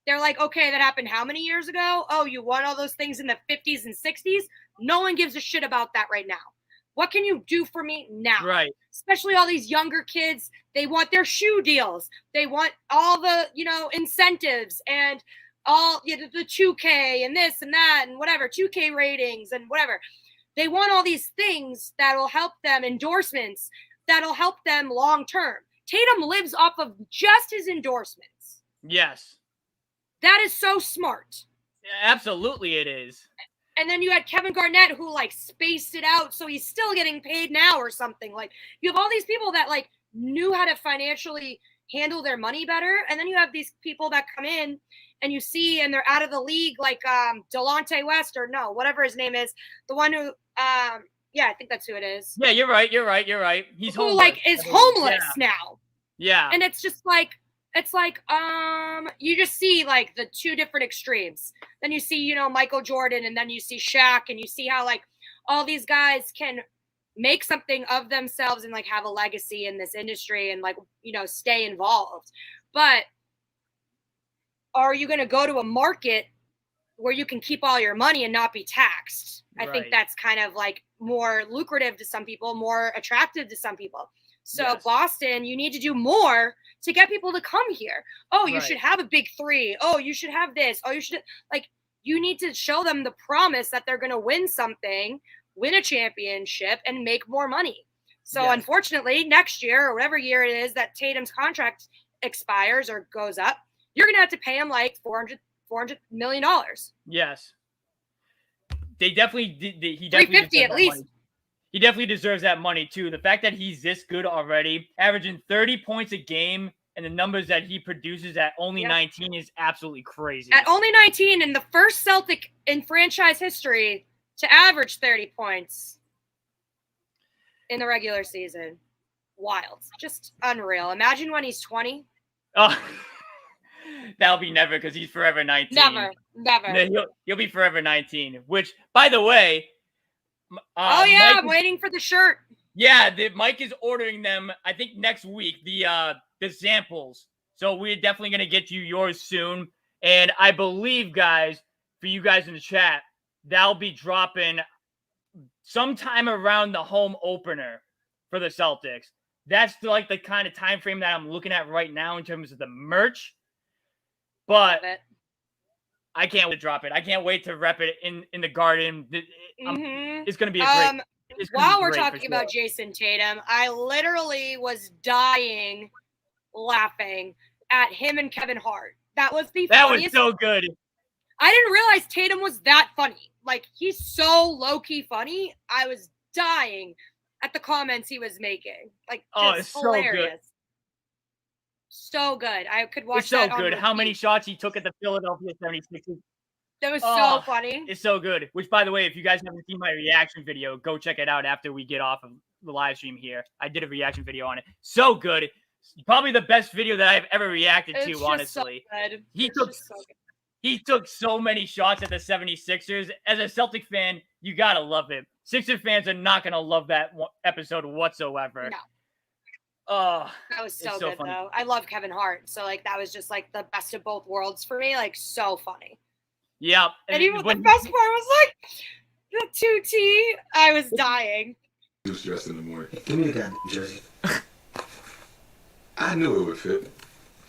They're like, okay, that happened how many years ago? Oh, you won all those things in the 50s and 60s? No one gives a shit about that right now. What can you do for me now? Right. Especially all these younger kids, they want their shoe deals. They want all the, you know, incentives and all the 2K and this and that and whatever, 2K ratings and whatever. They want all these things that'll help them, endorsements that'll help them long term. Tatum lives off of just his endorsements. Yes. That is so smart. Yeah, absolutely it is. And then you had Kevin Garnett, who like spaced it out, so he's still getting paid now or something. Like, you have all these people that like knew how to financially handle their money better, and then you have these people that come in and you see, and they're out of the league, like Delonte West, or no, whatever his name is, the one who, yeah, I think that's who it is. Yeah, you're right. He's who homeless. like is homeless now. Yeah, and it's just like, it's like you just see like the two different extremes. Then you see, Michael Jordan, and then you see Shaq, and you see how like all these guys can make something of themselves and like have a legacy in this industry and like, stay involved. But are you going to go to a market where you can keep all your money and not be taxed? I think that's kind of like more lucrative to some people, more attractive to some people. So Boston, you need to do more to get people to come here. Oh, you should have a big three. Oh, you should have this. Oh, you should you need to show them the promise that they're going to win something, win a championship, and make more money. So unfortunately, next year or whatever year it is that Tatum's contract expires or goes up, you're going to have to pay him like $400 million. Yes. They definitely did. He definitely $350 at least. Money. He definitely deserves that money too. The fact that he's this good already, averaging 30 points a game, and the numbers that he produces at only 19 is absolutely crazy. At only 19, and the first Celtic in franchise history to average 30 points in the regular season. Wild. Just unreal. Imagine when he's 20. Oh, that'll be never, because he's forever 19. Never. He'll be forever 19, which, by the way, I'm waiting for the shirt. Yeah, Mike is ordering them, I think, next week, the samples. So we're definitely going to get you yours soon. And I believe, guys, for you guys in the chat, that'll be dropping sometime around the home opener for the Celtics. That's like the kind of time frame that I'm looking at right now in terms of the merch. But I can't wait to drop it. I can't wait to rep it in the Garden. It's going to be a great. While we're talking about Jason Tatum, I literally was dying laughing at him and Kevin Hart. That was funniest. That was so good. I didn't realize Tatum was that funny. Like, he's so low-key funny. I was dying at the comments he was making. Like, just hilarious. So good. I could watch that. It's so good. How many shots he took at the Philadelphia 76ers. That was so funny. It's so good. Which, by the way, if you guys haven't seen my reaction video, go check it out after we get off of the live stream here. I did a reaction video on it. So good. Probably the best video that I've ever reacted to, honestly. So good. He took so many shots at the 76ers. As a Celtic fan, you got to love it. Sixer fans are not going to love that episode whatsoever. No. Oh, that was so good, funny. though. I love Kevin Hart. So, like, that was just, like, the best of both worlds for me. Like, so funny. Yeah. And even the best part was, like, the 2T. I was dying. He was dressed in the morning. Give me that jersey. I knew it would fit.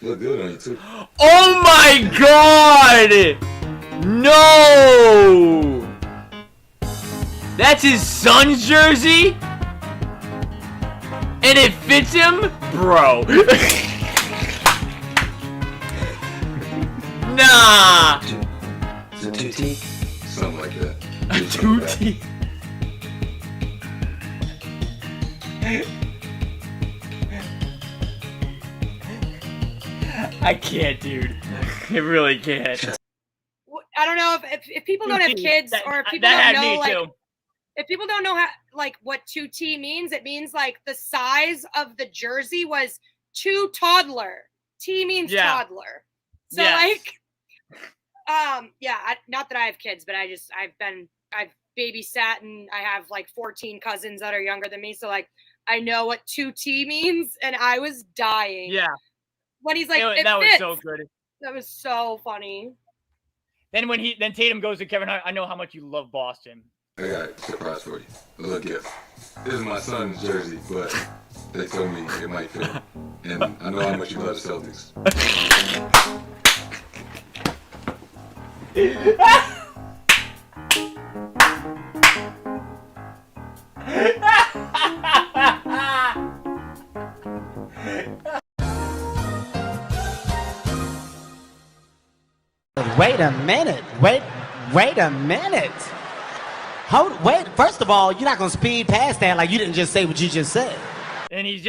Look good on you, too. Oh, my God! No! That's his son's jersey? And it fits him? Bro. Nah. Is it 2T? Something like that. 2T. I can't, dude. I really can't. I don't know if people don't have kids or if people don't know, like, too. If people don't know how, like, what 2T means, it means like the size of the jersey was 2 toddler. T means toddler. So like, not that I have kids, but I've babysat and I have like 14 cousins that are younger than me. So like, I know what 2T means, and I was dying. Yeah. When he's like, that was so good. That was so funny. Then then Tatum goes to Kevin Hart, I know how much you love Boston. I got a surprise for you. A little gift. This is my son's jersey, but they told me it might fit. And I know how much you love the Celtics. Wait a minute. Wait a minute. Wait, first of all, you're not going to speed past that like you didn't just say what you just said. And he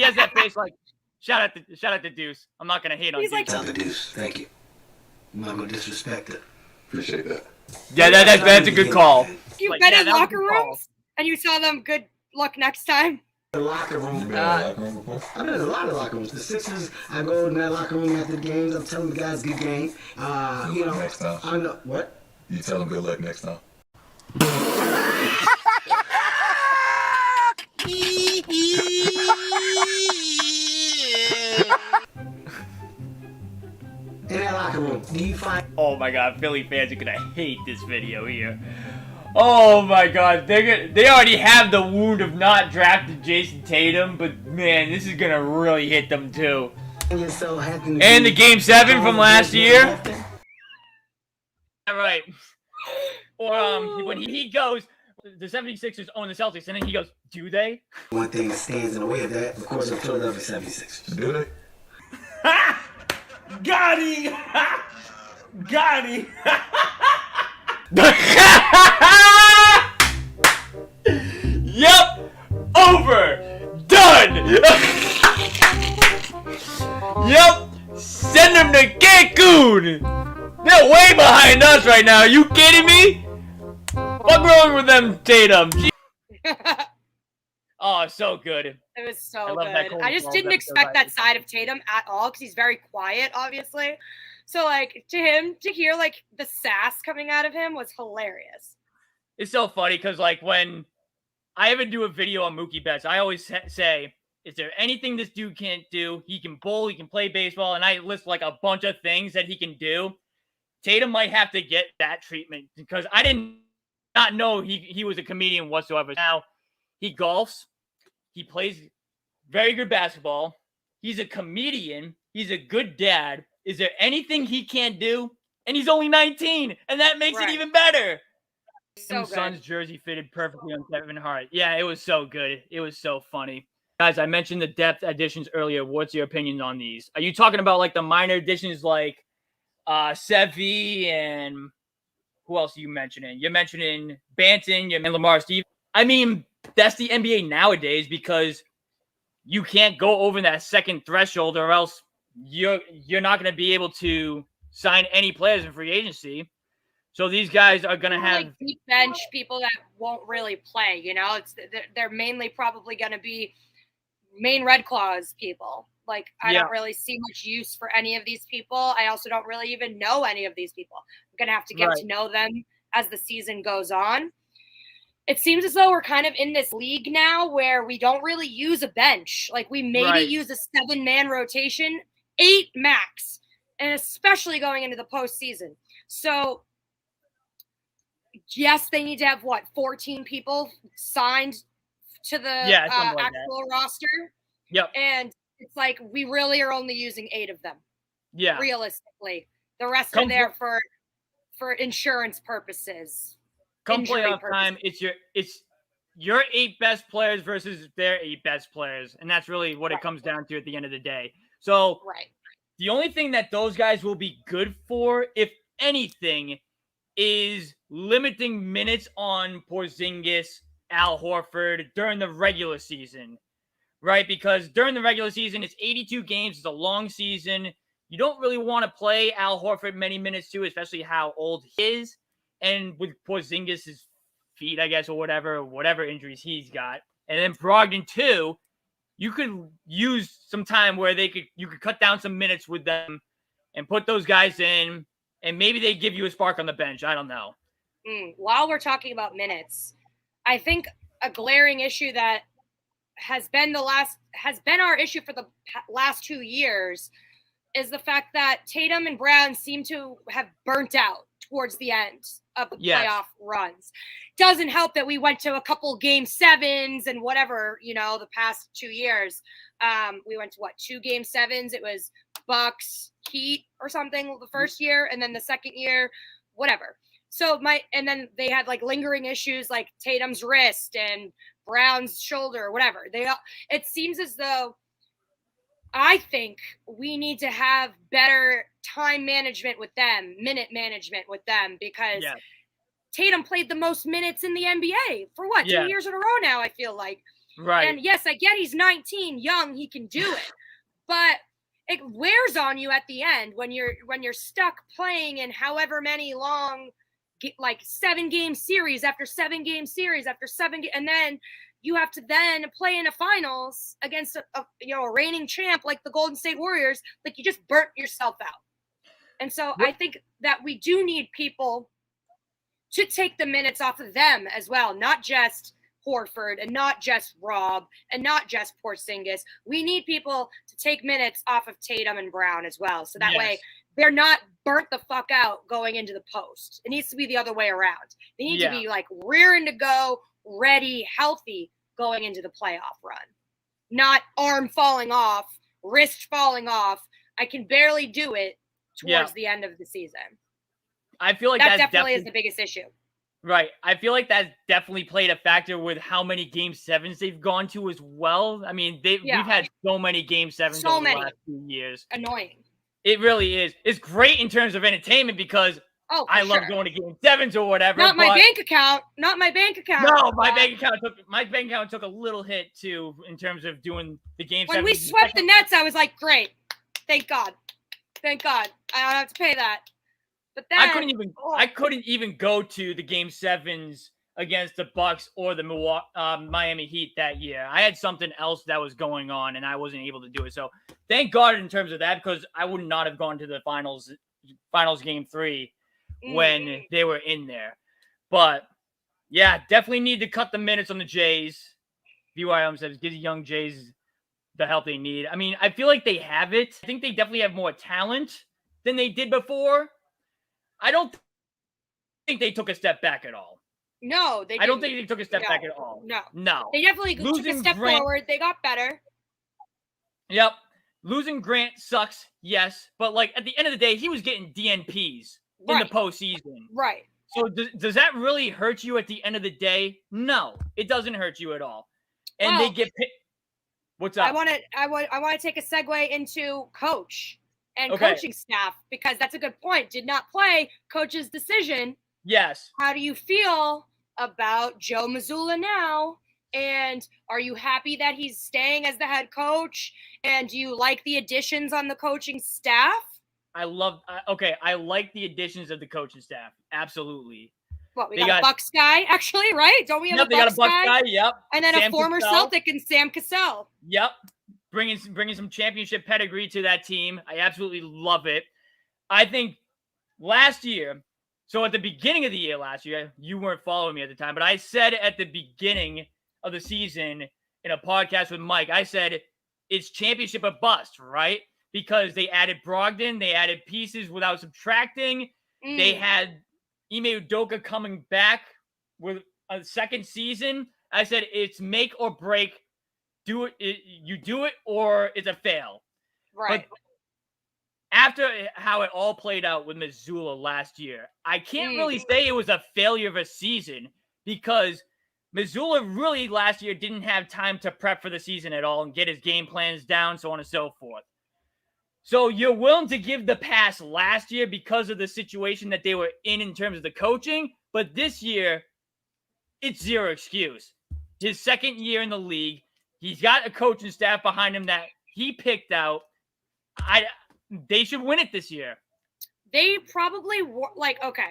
has that face like, shout out to Deuce. I'm not going to hate on Deuce. Tell the Deuce, thank you. I'm not going to disrespect it. Appreciate that. Yeah, that's a good call. You've been in locker rooms and you saw them good luck next time. The locker room. You been in the locker room before? I've been in a lot of locker rooms. The Sixers, I go in that locker room after the games. I'm telling the guys, good game. Good luck next time. I know what? You tell them good luck next time. In that locker room, do you find? Oh my God, Philly fans are gonna hate this video here. Oh my God, they already have the wound of not drafting Jason Tatum, but man, this is gonna really hit them too. And the Game 7 from last year. All right. Or when he goes, the 76ers own the Celtics, and then he goes, do they? One thing that stands in the way of that, of course, the Philadelphia 76ers. Do they? Got him! Got him! Yep! Over! Done! Yep! Send them to Cancun! They're way behind us right now, you kidding me? What's wrong with them, Tatum? Oh, so good. It was so that good. I just didn't expect that side of Tatum at all because he's very quiet, obviously. So, like, to hear, like, the sass coming out of him was hilarious. It's so funny because, like, when I ever do a video on Mookie Betts, I always say, is there anything this dude can't do? He can bowl, he can play baseball, and I list, like, a bunch of things that he can do. Tatum might have to get that treatment because I did not know he was a comedian whatsoever. Now, he golfs. He plays very good basketball. He's a comedian. He's a good dad. Is there anything he can't do? And he's only 19, and that makes it even better. So Suns jersey fitted perfectly on Kevin Hart. Yeah, it was so good. It was so funny. Guys, I mentioned the depth additions earlier. What's your opinion on these? Are you talking about like the minor additions like Sevi and who else are you mentioning? You're mentioning Banton and Lamar Steve. I mean, that's the NBA nowadays because you can't go over that second threshold or else you're not going to be able to sign any players in free agency. So these guys are going to have like deep bench people that won't really play. You know, they're mainly probably going to be main Red Claws people. Like I don't really see much use for any of these people. I also don't really even know any of these people. I'm going to have to get to know them as the season goes on. It seems as though we're kind of in this league now where we don't really use a bench. Like we maybe use a 7-man rotation, 8 max, and especially going into the postseason. So yes, they need to have 14 people signed to the actual roster. Yep. And it's like we really are only using 8 of them. Yeah. Realistically, the rest are there for insurance purposes. Come playoff time, it's your 8 best players versus their 8 best players, and that's really what it comes down to at the end of the day. So the only thing that those guys will be good for, if anything, is limiting minutes on Porzingis, Al Horford during the regular season, right? Because during the regular season, it's 82 games. It's a long season. You don't really want to play Al Horford many minutes too, especially how old he is. And with Porzingis' feet, I guess, or whatever injuries he's got. And then Brogdon too, you could use some time where you could cut down some minutes with them and put those guys in, and maybe they give you a spark on the bench. I don't know. While we're talking about minutes, I think a glaring issue that has been our issue for the last 2 years is the fact that Tatum and Brown seem to have burnt out towards the end of the playoff runs. Doesn't help that we went to a couple game 7s and whatever, the past 2 years. We went to 2 game 7s. It was Bucks, Heat or something the first year, and then the second year, whatever. So and then they had like lingering issues like Tatum's wrist and Brown's shoulder, whatever. It seems as though I think we need to have better time management with them, minute management with them, because Tatum played the most minutes in the NBA for 2 years in a row now, I feel like. Right. And yes, I get he's 19, young, he can do it. But it wears on you at the end when you're stuck playing in however many long, like 7-game series after 7-game series after 7, and then you have to then play in a finals against a reigning champ like the Golden State Warriors. Like, you just burnt yourself out. And so I think that we do need people to take the minutes off of them as well, not just Horford and not just Rob and not just Porzingis. We need people to take minutes off of Tatum and Brown as well. So that way they're not burnt the fuck out going into the post. It needs to be the other way around. They need to be like rearing to go, ready, healthy going into the playoff run. Not arm falling off, wrist falling off. I can barely do it towards the end of the season. I feel like that definitely is the biggest issue. Right. I feel like that definitely played a factor with how many Game 7s they've gone to as well. I mean, we've had so many Game 7s over the last few years. Annoying. It really is. It's great in terms of entertainment because I love going to Game 7s or whatever. Not my bank account. Not my bank account. No, my bank account took a little hit too in terms of doing the Game 7s. When we swept the Nets, I was like, great. Thank God. Thank God. I don't have to pay that. But then I couldn't even go to the Game 7s against the Bucks or the Miami Heat that year. I had something else that was going on, and I wasn't able to do it. So thank God in terms of that, because I would not have gone to the finals Game 3 when they were in there. But yeah, definitely need to cut the minutes on the Jays. BYM says give the young Jays the help they need. I mean, I feel like they have it. I think they definitely have more talent than they did before. I don't think they took a step back at all. No, they didn't. I don't think they took a step back at all. No. They definitely took a step forward. They got better. Yep. Losing Grant sucks, yes. But, like, at the end of the day, he was getting DNPs in the postseason. Right. So does that really hurt you at the end of the day? No, it doesn't hurt you at all. And they get picked. What's up? I want to take a segue into coach and coaching staff, because that's a good point. Did not play, coach's decision. Yes. How do you feel about Joe Mazzulla now? And are you happy that he's staying as the head coach? And do you like the additions on the coaching staff? I like the additions of the coaching staff. Absolutely. What, we got a Bucks guy, actually, right? Don't we have a Bucks guy? Yep. And then a former Celtic and Sam Cassell. Yep. Bringing some championship pedigree to that team. I absolutely love it. I think last year, so at the beginning of the year last year, you weren't following me at the time, but I said at the beginning of the season in a podcast with Mike, I said it's championship or bust, right? Because they added Brogdon, they added pieces without subtracting. They had Ime Udoka coming back with a second season. I said it's make or break. You do it or it's a fail. Right. But after how it all played out with Mazzulla last year, I can't really say it was a failure of a season, because Mazzulla really last year didn't have time to prep for the season at all and get his game plans down, so on and so forth. So you're willing to give the pass last year because of the situation that they were in terms of the coaching, but this year, it's zero excuse. His second year in the league, he's got a coaching staff behind him that he picked out. They should win it this year. They probably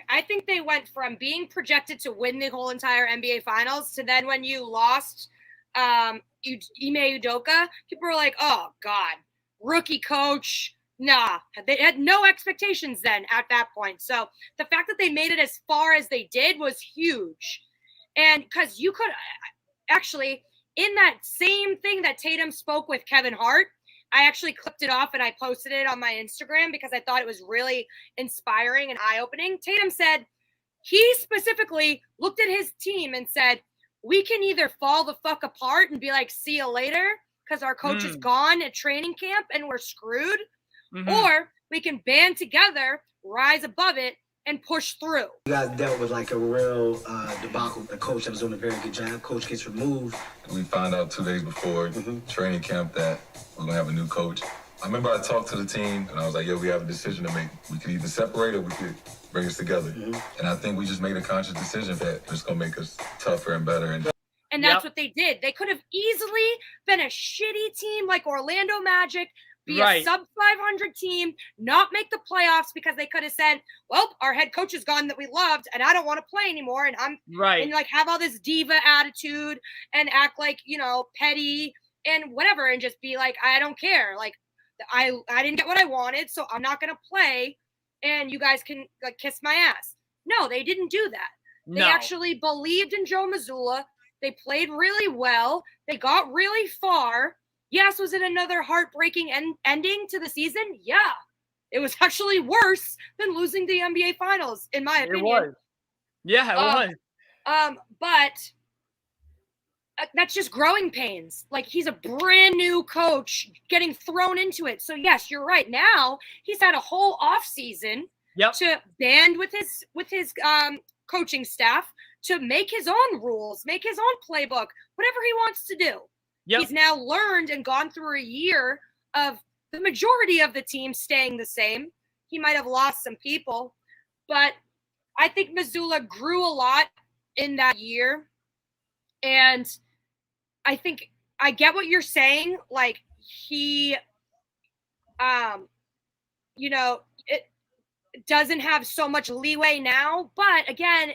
I think they went from being projected to win the whole entire NBA Finals to then when you lost Ime Udoka, people were like, oh God, rookie coach. Nah, they had no expectations then at that point. So the fact that they made it as far as they did was huge. And because you could actually, in that same thing that Tatum spoke with Kevin Hart, I actually clipped it off and I posted it on my Instagram because I thought it was really inspiring and eye-opening. Tatum said he specifically looked at his team and said, we can either fall the fuck apart and be like, see you later, because our coach is gone at training camp and we're screwed, or we can band together, rise above it, and push through. You guys dealt with like a real debacle. The coach that was doing a very good job. Coach gets removed. We found out 2 days before training camp that we're going to have a new coach. I remember I talked to the team, and I was like, we have a decision to make. We could either separate or we could bring us together. And I think we just made a conscious decision that it's going to make us tougher and better. And that's what they did. They could have easily been a shitty team like Orlando Magic, be Right. a sub 500 team, not make the playoffs because they could have said, well, our head coach is gone that we loved and I don't want to play anymore. And I'm Right. and like have all this diva attitude and act like, petty and whatever. And just be like, I don't care. Like I didn't get what I wanted. So I'm not going to play and you guys can like kiss my ass. No, they didn't do that. They No. actually believed in Joe Mazzulla. They played really well. They got really far. Yes, was it another heartbreaking ending to the season? Yeah. It was actually worse than losing the NBA Finals, in my opinion. It was. Yeah, it was. But that's just growing pains. Like, he's a brand new coach getting thrown into it. So, yes, you're right. Now, he's had a whole offseason to band with his coaching staff to make his own rules, make his own playbook, whatever he wants to do. Yep. He's now learned and gone through a year of the majority of the team staying the same. He might have lost some people, but I think Mazzulla grew a lot in that year. And I think I get what you're saying. Like, he, it doesn't have so much leeway now. But again,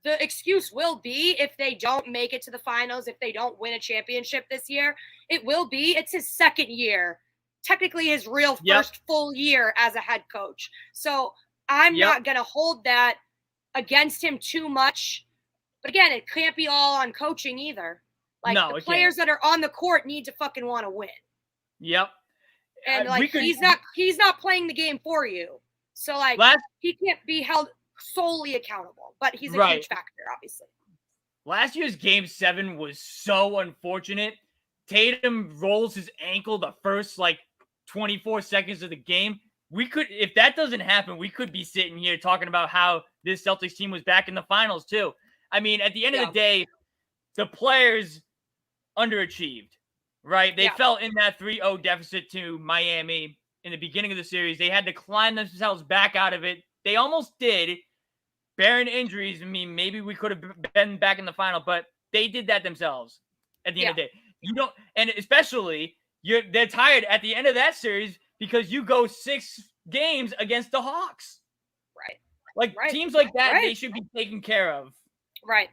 the excuse will be if they don't make it to the finals, if they don't win a championship this year, it's his second year, technically his real first full year as a head coach. So I'm not going to hold that against him too much. But again, it can't be all on coaching either. Like, the players that are on the court need to fucking want to win. Yep. And he's not playing the game for you. So he can't be held solely accountable, but he's a huge factor, obviously. Last year's Game 7 was so unfortunate. Tatum rolls his ankle the first 24 seconds of the game. If that doesn't happen, we could be sitting here talking about how this Celtics team was back in the finals too. I mean, at the end of the day, the players underachieved, right? They fell in that 3-0 deficit to Miami in the beginning of the series. They had to climb themselves back out of it. They almost did, bearing injuries. I mean, maybe we could have been back in the final, but they did that themselves at the end of the day. And especially they're tired at the end of that series because you go 6 games against the Hawks. Right. Teams like that, they should be taken care of. Right.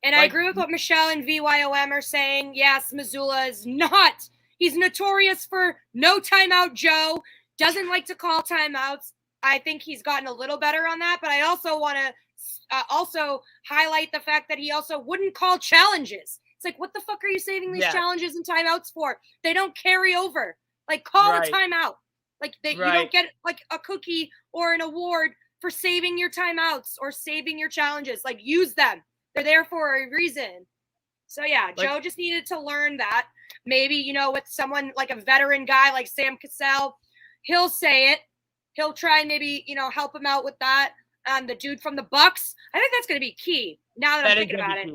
And I agree with what Michelle and VYOM are saying. Yes, Mazzulla is not. He's notorious for no timeout Joe. Doesn't like to call timeouts. I think he's gotten a little better on that, but I also want to also highlight the fact that he also wouldn't call challenges. It's like, what the fuck are you saving these challenges and timeouts for? They don't carry over. Call a timeout. You don't get a cookie or an award for saving your timeouts or saving your challenges. Use them. They're there for a reason. So Joe just needed to learn that. Maybe, with someone like a veteran guy like Sam Cassell, he'll say it. He'll try and maybe, help him out with that. The dude from the Bucks, I think that's going to be key now that I'm thinking about it.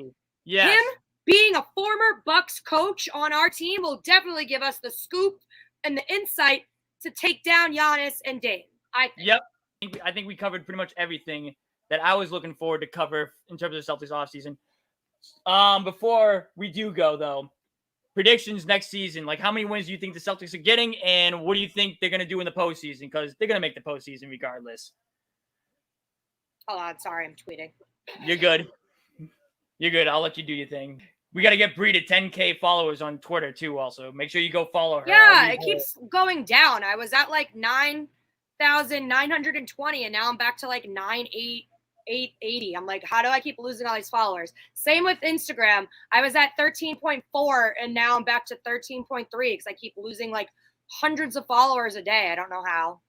Yes. Him being a former Bucks coach on our team will definitely give us the scoop and the insight to take down Giannis and Dame, I think. Yep. I think we covered pretty much everything that I was looking forward to cover in terms of the Celtics offseason. Before we do go, though, predictions next season. How many wins do you think the Celtics are getting, and what do you think they're going to do in the postseason? Because they're going to make the postseason regardless. Hold on. Sorry, I'm tweeting. You're good. You're good. I'll let you do your thing. We got to get Bree to 10K followers on Twitter, too, also. Make sure you go follow her. Yeah, it keeps going down. I was at 9,920, and now I'm back to 9,880. I'm like, how do I keep losing all these followers? Same with Instagram. I was at 13.4, and now I'm back to 13.3 because I keep losing hundreds of followers a day. I don't know how.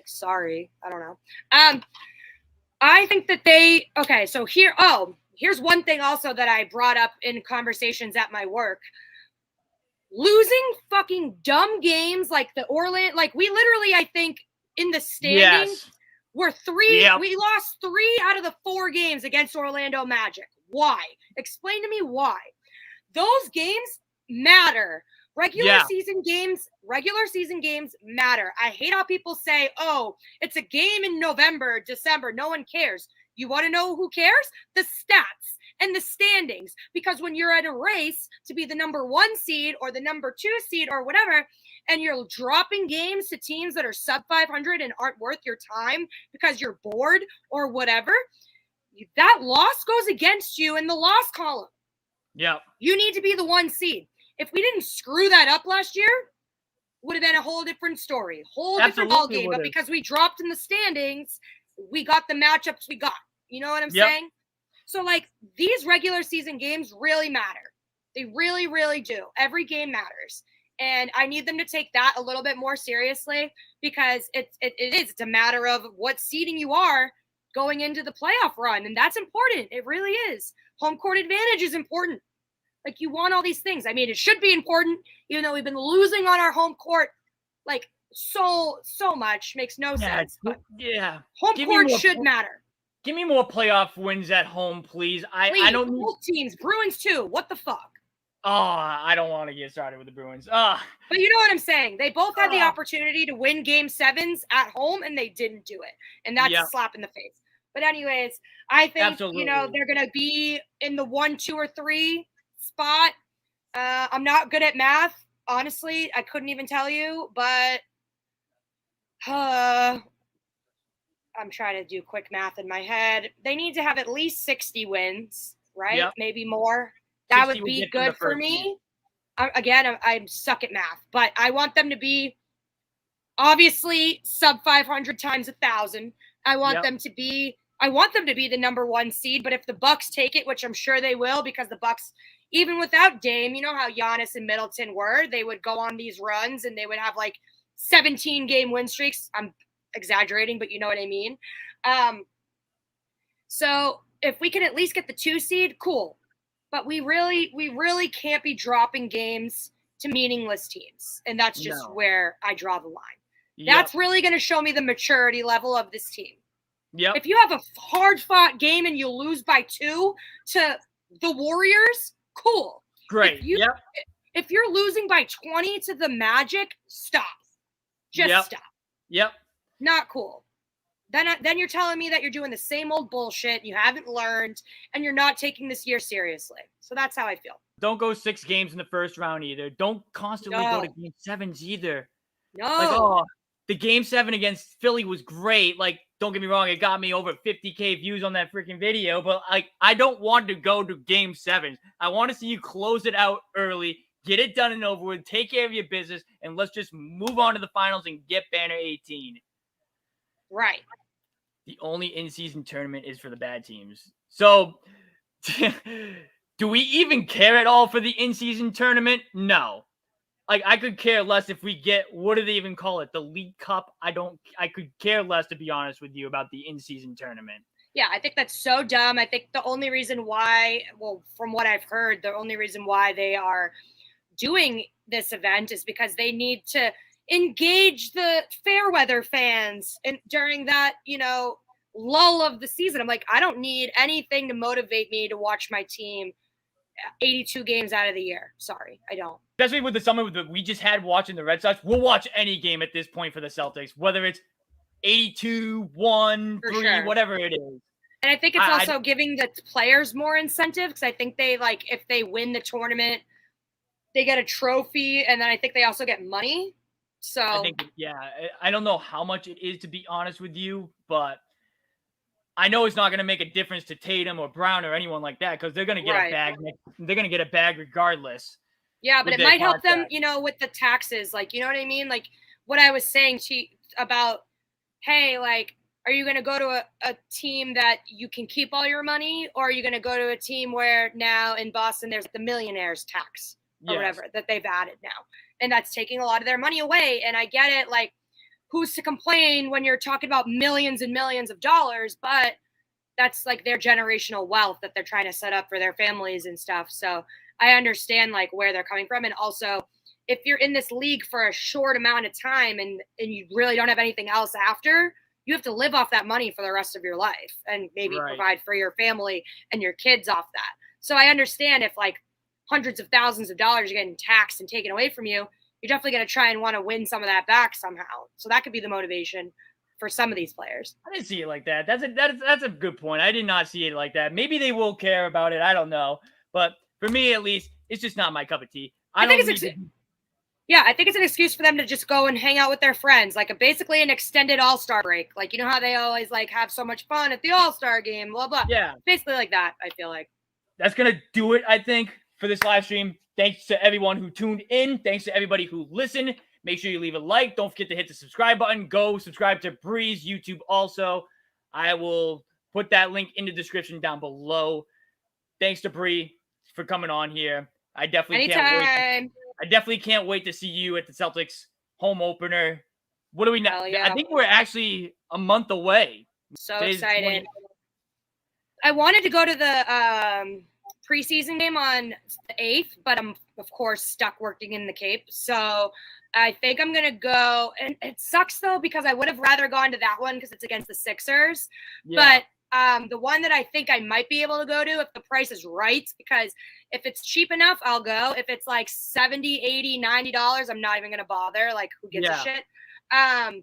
Sorry. I don't know. I think that so here's one thing also that I brought up in conversations at my work. Losing fucking dumb games like the Orlando, we literally, I think, in the standings, we lost 3 out of the 4 games against Orlando Magic. Why? Explain to me why. Those games matter. Regular season games matter. I hate how people say, oh, it's a game in November, December. No one cares. You want to know who cares? The stats. in the standings, because when you're in a race to be the number 1 seed or the number 2 seed or whatever, and you're dropping games to teams that are sub 500 and aren't worth your time because you're bored or whatever, that loss goes against you in the loss column. Yeah. You need to be the 1 seed. If we didn't screw that up last year, would have been a whole different story, whole different ball game. But because we dropped in the standings, we got the matchups we got. You know what I'm saying? So, like, these regular season games really matter. They really, really do. Every game matters. And I need them to take that a little bit more seriously, because it's a matter of what seeding you are going into the playoff run. And that's important. It really is. Home court advantage is important. Like, you want all these things. I mean, it should be important, even though we've been losing on our home court, like, so much. Makes no sense. But home court should matter. Give me more playoff wins at home, please. I don't need both teams. Bruins too. What the fuck? Oh, I don't want to get started with the Bruins. But you know what I'm saying? They both had the opportunity to win game 7s at home, and they didn't do it. And that's a slap in the face. But anyways, I think, you know, they're going to be in the 1, 2, or 3 spot. I'm not good at math. Honestly, I couldn't even tell you, but I'm trying to do quick math in my head. They need to have at least 60 wins, right? Yep. Maybe more. That would be good for me. I'm suck at math, but I want them to be obviously sub 500 times 1,000. I want them to be the number 1 seed, but if the Bucks take it, which I'm sure they will, because the Bucks, even without Dame, you know how Giannis and Middleton were, they would go on these runs and they would have like 17 game win streaks. I'm exaggerating, but you know what I mean? So if we can at least get the 2 seed, cool. But we really can't be dropping games to meaningless teams. And that's just where I draw the line. Yep. That's really going to show me the maturity level of this team. Yep. If you have a hard-fought game and you lose by 2 to the Warriors, cool. Great. If you're losing by 20 to the Magic, stop. Just stop. Yep. Not cool. Then you're telling me that you're doing the same old bullshit, you haven't learned, and you're not taking this year seriously. So that's how I feel. Don't go 6 games in the first round either. Don't constantly go to game 7s either. No. Like, the game 7 against Philly was great. Like, don't get me wrong, it got me over 50K views on that freaking video, but like, I don't want to go to game 7s. I want to see you close it out early, get it done and over with, take care of your business, and let's just move on to the finals and get Banner 18. Right. The only in-season tournament is for the bad teams. So, do we even care at all for the in-season tournament? No. Like, I could care less if we get, what do they even call it? The League Cup? I could care less, to be honest with you, about the in-season tournament. Yeah, I think that's so dumb. I think the only reason why, well, from what I've heard, the only reason why they are doing this event is because they need to engage the Fairweather fans during that, you know, lull of the season. I'm like, I don't need anything to motivate me to watch my team 82 games out of the year. Sorry, I don't. Especially with the summer that we just had watching the Red Sox, we'll watch any game at this point for the Celtics, whether it's 82, 1, 3, whatever it is. And I think it's also giving the players more incentive, because I think they, like, if they win the tournament, they get a trophy, and then I think they also get money. So I think, I don't know how much it is, to be honest with you, but I know it's not going to make a difference to Tatum or Brown or anyone like that, because they're going to get a bag. They're going to get a bag regardless. Yeah, but it might help them, you know, with the taxes. Like, you know what I mean? Like what I was saying about, hey, like, are you going to go to a team that you can keep all your money, or are you going to go to a team where now in Boston there's the millionaires tax or whatever that they've added now? And that's taking a lot of their money away. And I get it. Like, who's to complain when you're talking about millions and millions of dollars, but that's like their generational wealth that they're trying to set up for their families and stuff. So I understand like where they're coming from. And also, if you're in this league for a short amount of time and you really don't have anything else after, you have to live off that money for the rest of your life and maybe provide for your family and your kids off that. So I understand if like hundreds of thousands of dollars are getting taxed and taken away from you, you're definitely going to try and want to win some of that back somehow. So that could be the motivation for some of these players. I didn't see it like that. That's a good point. I did not see it like that. Maybe they will care about it. I don't know. But for me, at least, it's just not my cup of tea. I think it's an excuse for them to just go and hang out with their friends, like basically an extended All-Star break. Like, you know how they always like have so much fun at the All-Star game, blah, blah. Yeah. Basically like that, I feel like. That's going to do it, I think, for this live stream. Thanks to everyone who tuned in. Thanks to everybody who listened. Make sure you leave a like. Don't forget to hit the subscribe button. Go subscribe to Bree's YouTube also. I will put that link in the description down below. Thanks to Bree for coming on here. I definitely can't wait to see you at the Celtics home opener. What do we know? Yeah. I think we're actually a month away. So excited. I wanted to go to the preseason game on the 8th, but I'm, of course, stuck working in the Cape. So I think I'm going to go. And it sucks, though, because I would have rather gone to that one because it's against the Sixers. Yeah. But the one that I think I might be able to go to if the price is right, because if it's cheap enough, I'll go. If it's like $70, $80, $90, I'm not even going to bother. Like, who gives a shit? I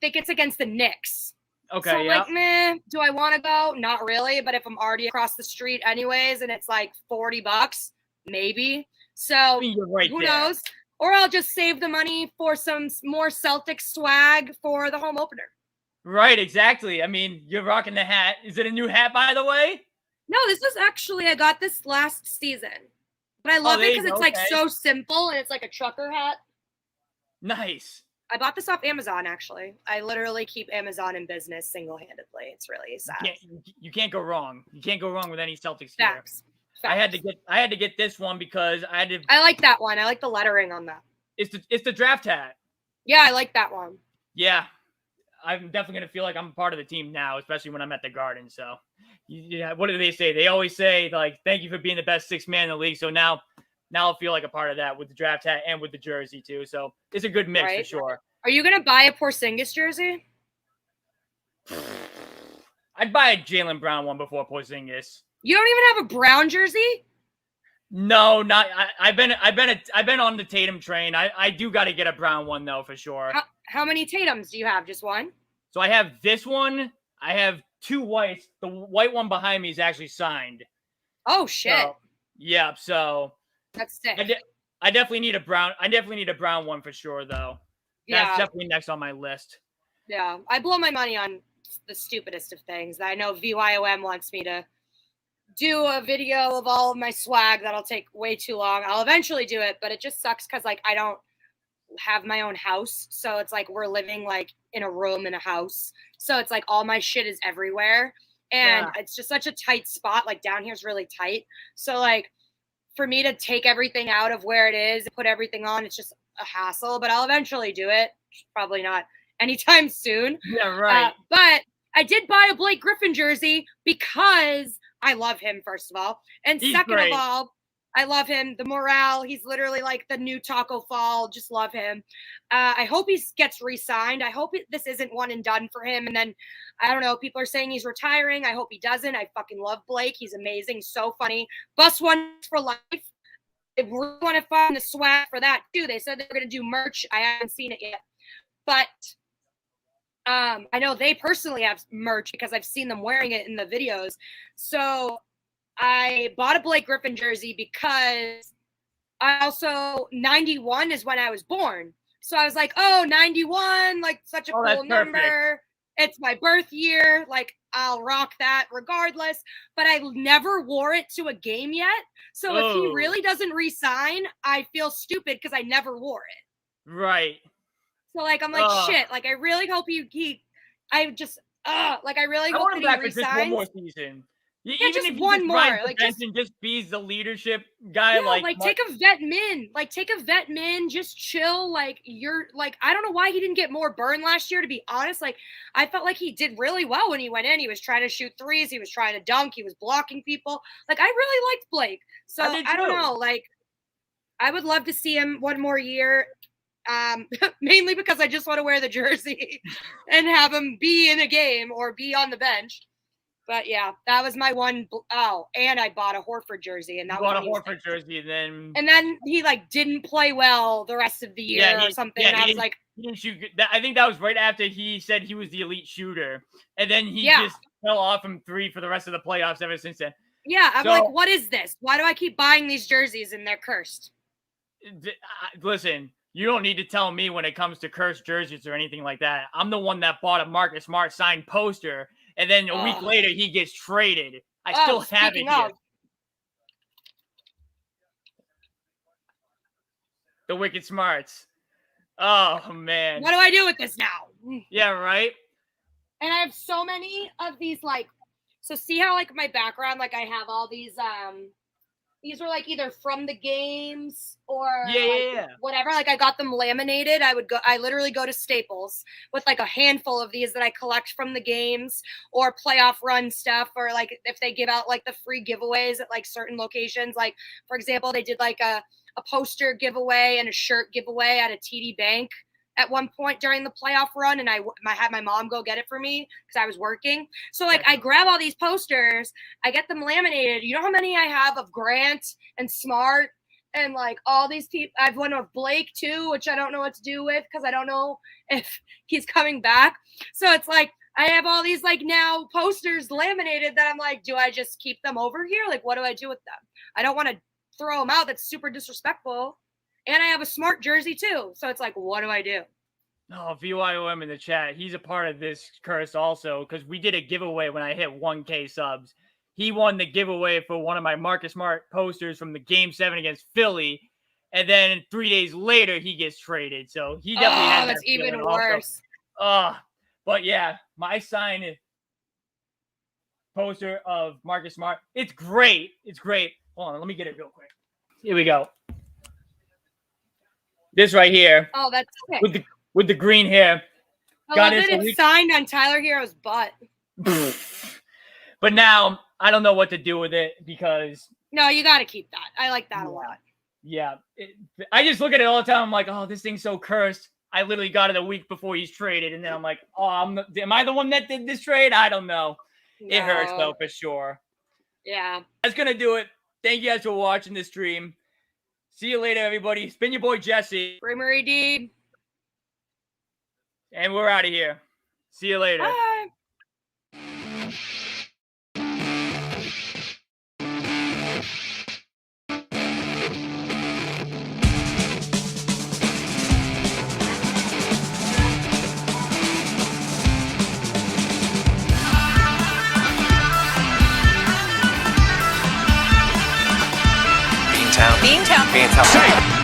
think it's against the Knicks. Okay, so like, meh, do I want to go? Not really. But if I'm already across the street anyways, and it's like $40, maybe. So who knows? Or I'll just save the money for some more Celtics swag for the home opener. Right, exactly. I mean, you're rocking the hat. Is it a new hat, by the way? No, this was actually, I got this last season. But I love it because it's like so simple and it's like a trucker hat. Nice. I bought this off Amazon, actually. I literally keep Amazon in business single-handedly. It's really sad. You can't go wrong. You can't go wrong with any Celtics gear. Facts. I had to get this one because I had to. I like that one. I like the lettering on that. It's the draft hat. Yeah, I like that one. Yeah, I'm definitely gonna feel like I'm a part of the team now, especially when I'm at the Garden. So, yeah, what do they say? They always say like, "Thank you for being the best sixth man in the league." So now I'll feel like a part of that with the draft hat and with the jersey too. So it's a good mix for sure. Are you gonna buy a Porzingis jersey? I'd buy a Jaylen Brown one before Porzingis. You don't even have a Brown jersey? No, not. I've been on the Tatum train. I do got to get a Brown one though for sure. How many Tatums do you have? Just one? So I have this one. I have two whites. The white one behind me is actually signed. Oh shit! So, yeah, so that's sick. I definitely need a Brown. I definitely need a Brown one for sure though. That's definitely next on my list. Yeah, I blow my money on the stupidest of things. I know VYOM wants me to do a video of all of my swag. That'll take way too long. I'll eventually do it, but it just sucks because like I don't have my own house. So it's like we're living like in a room in a house. So it's like all my shit is everywhere. And it's just such a tight spot. Like down here is really tight. So like for me to take everything out of where it is and put everything on, it's just a hassle, but I'll eventually do it. Probably not anytime soon. Yeah, right. But I did buy a Blake Griffin jersey because I love him, first of all. And second of all, I love him. The morale, he's literally like the new Taco Fall. Just love him. I hope he gets re-signed. I hope this isn't one and done for him. And then, I don't know, people are saying he's retiring. I hope he doesn't. I fucking love Blake. He's amazing. So funny. Bus one for life. They really want to find the swag for that, too. They said they were going to do merch. I haven't seen it yet. But I know they personally have merch because I've seen them wearing it in the videos. So I bought a Blake Griffin jersey because I also 91 is when I was born. So I was like, oh, 91, like such a cool number. It's my birth year. Like I'll rock that regardless. But I never wore it to a game yet. So if he really doesn't re-sign, I feel stupid because I never wore it. Right. So like I'm like shit. Like I really hope I really hope that he resigns. Just one more season. Yeah, even just if he one more. Like just be the leadership guy. Yeah, take a vet min. Like take a vet min. Just chill. Like you're like I don't know why he didn't get more burn last year. To be honest, like I felt like he did really well when he went in. He was trying to shoot threes. He was trying to dunk. He was blocking people. Like I really liked Blake. So I don't know. Like I would love to see him one more year. Mainly because I just want to wear the jersey and have him be in a game or be on the bench. But yeah, that was my one. And I bought a Horford jersey, and that was a Horford jersey, and then he like didn't play well the rest of the year or something. And I was like, He didn't shoot. I think that was right after he said he was the elite shooter, and then he just fell off from 3 for the rest of the playoffs ever since then. Yeah, I'm like, what is this? Why do I keep buying these jerseys and they're cursed? Listen, you don't need to tell me when it comes to cursed jerseys or anything like that. I'm the one that bought a Marcus Smart signed poster, and then a week later he gets traded. I still have it here. The Wicked Smarts. Oh, man. What do I do with this now? Yeah, right? And I have so many of these, like, so see how, like, my background, like, I have all these were, like, either from the games or whatever. Like, I got them laminated. I literally go to Staples with, like, a handful of these that I collect from the games or playoff run stuff, or, like, if they give out, like, the free giveaways at, like, certain locations. Like, for example, they did, like, a poster giveaway and a shirt giveaway at a TD Bank at one point during the playoff run, and I had my mom go get it for me because I was working. So, like, I grab all these posters, I get them laminated. You know how many I have of Grant and Smart and, like, all these people? I have one of Blake, too, which I don't know what to do with because I don't know if he's coming back. So it's like I have all these, like, now posters laminated that I'm like, do I just keep them over here? Like, what do I do with them? I don't want to throw them out. That's super disrespectful. And I have a Smart jersey too. So it's like, what do I do? Oh, VYOM in the chat. He's a part of this curse also, because we did a giveaway when I hit 1K subs. He won the giveaway for one of my Marcus Smart posters from the Game 7 against Philly. And then 3 days later, he gets traded. So he definitely had that's even worse. But yeah, my signed poster of Marcus Smart. It's great. It's great. Hold on, let me get it real quick. Here we go. This right here. Oh, that's sick. With the green hair. I love that it's signed on Tyler Hero's butt. But now I don't know what to do with it because. No, you got to keep that. I like that a lot. Yeah. I just look at it all the time. I'm like, oh, this thing's so cursed. I literally got it a week before he's traded. And then I'm like, oh, am I the one that did this trade? I don't know. No. It hurts, though, for sure. Yeah. That's going to do it. Thank you guys for watching this stream. See you later, everybody. It's been your boy, Jesse. Marie D. And we're out of here. See you later. Bye. BEANTOWN. Safe.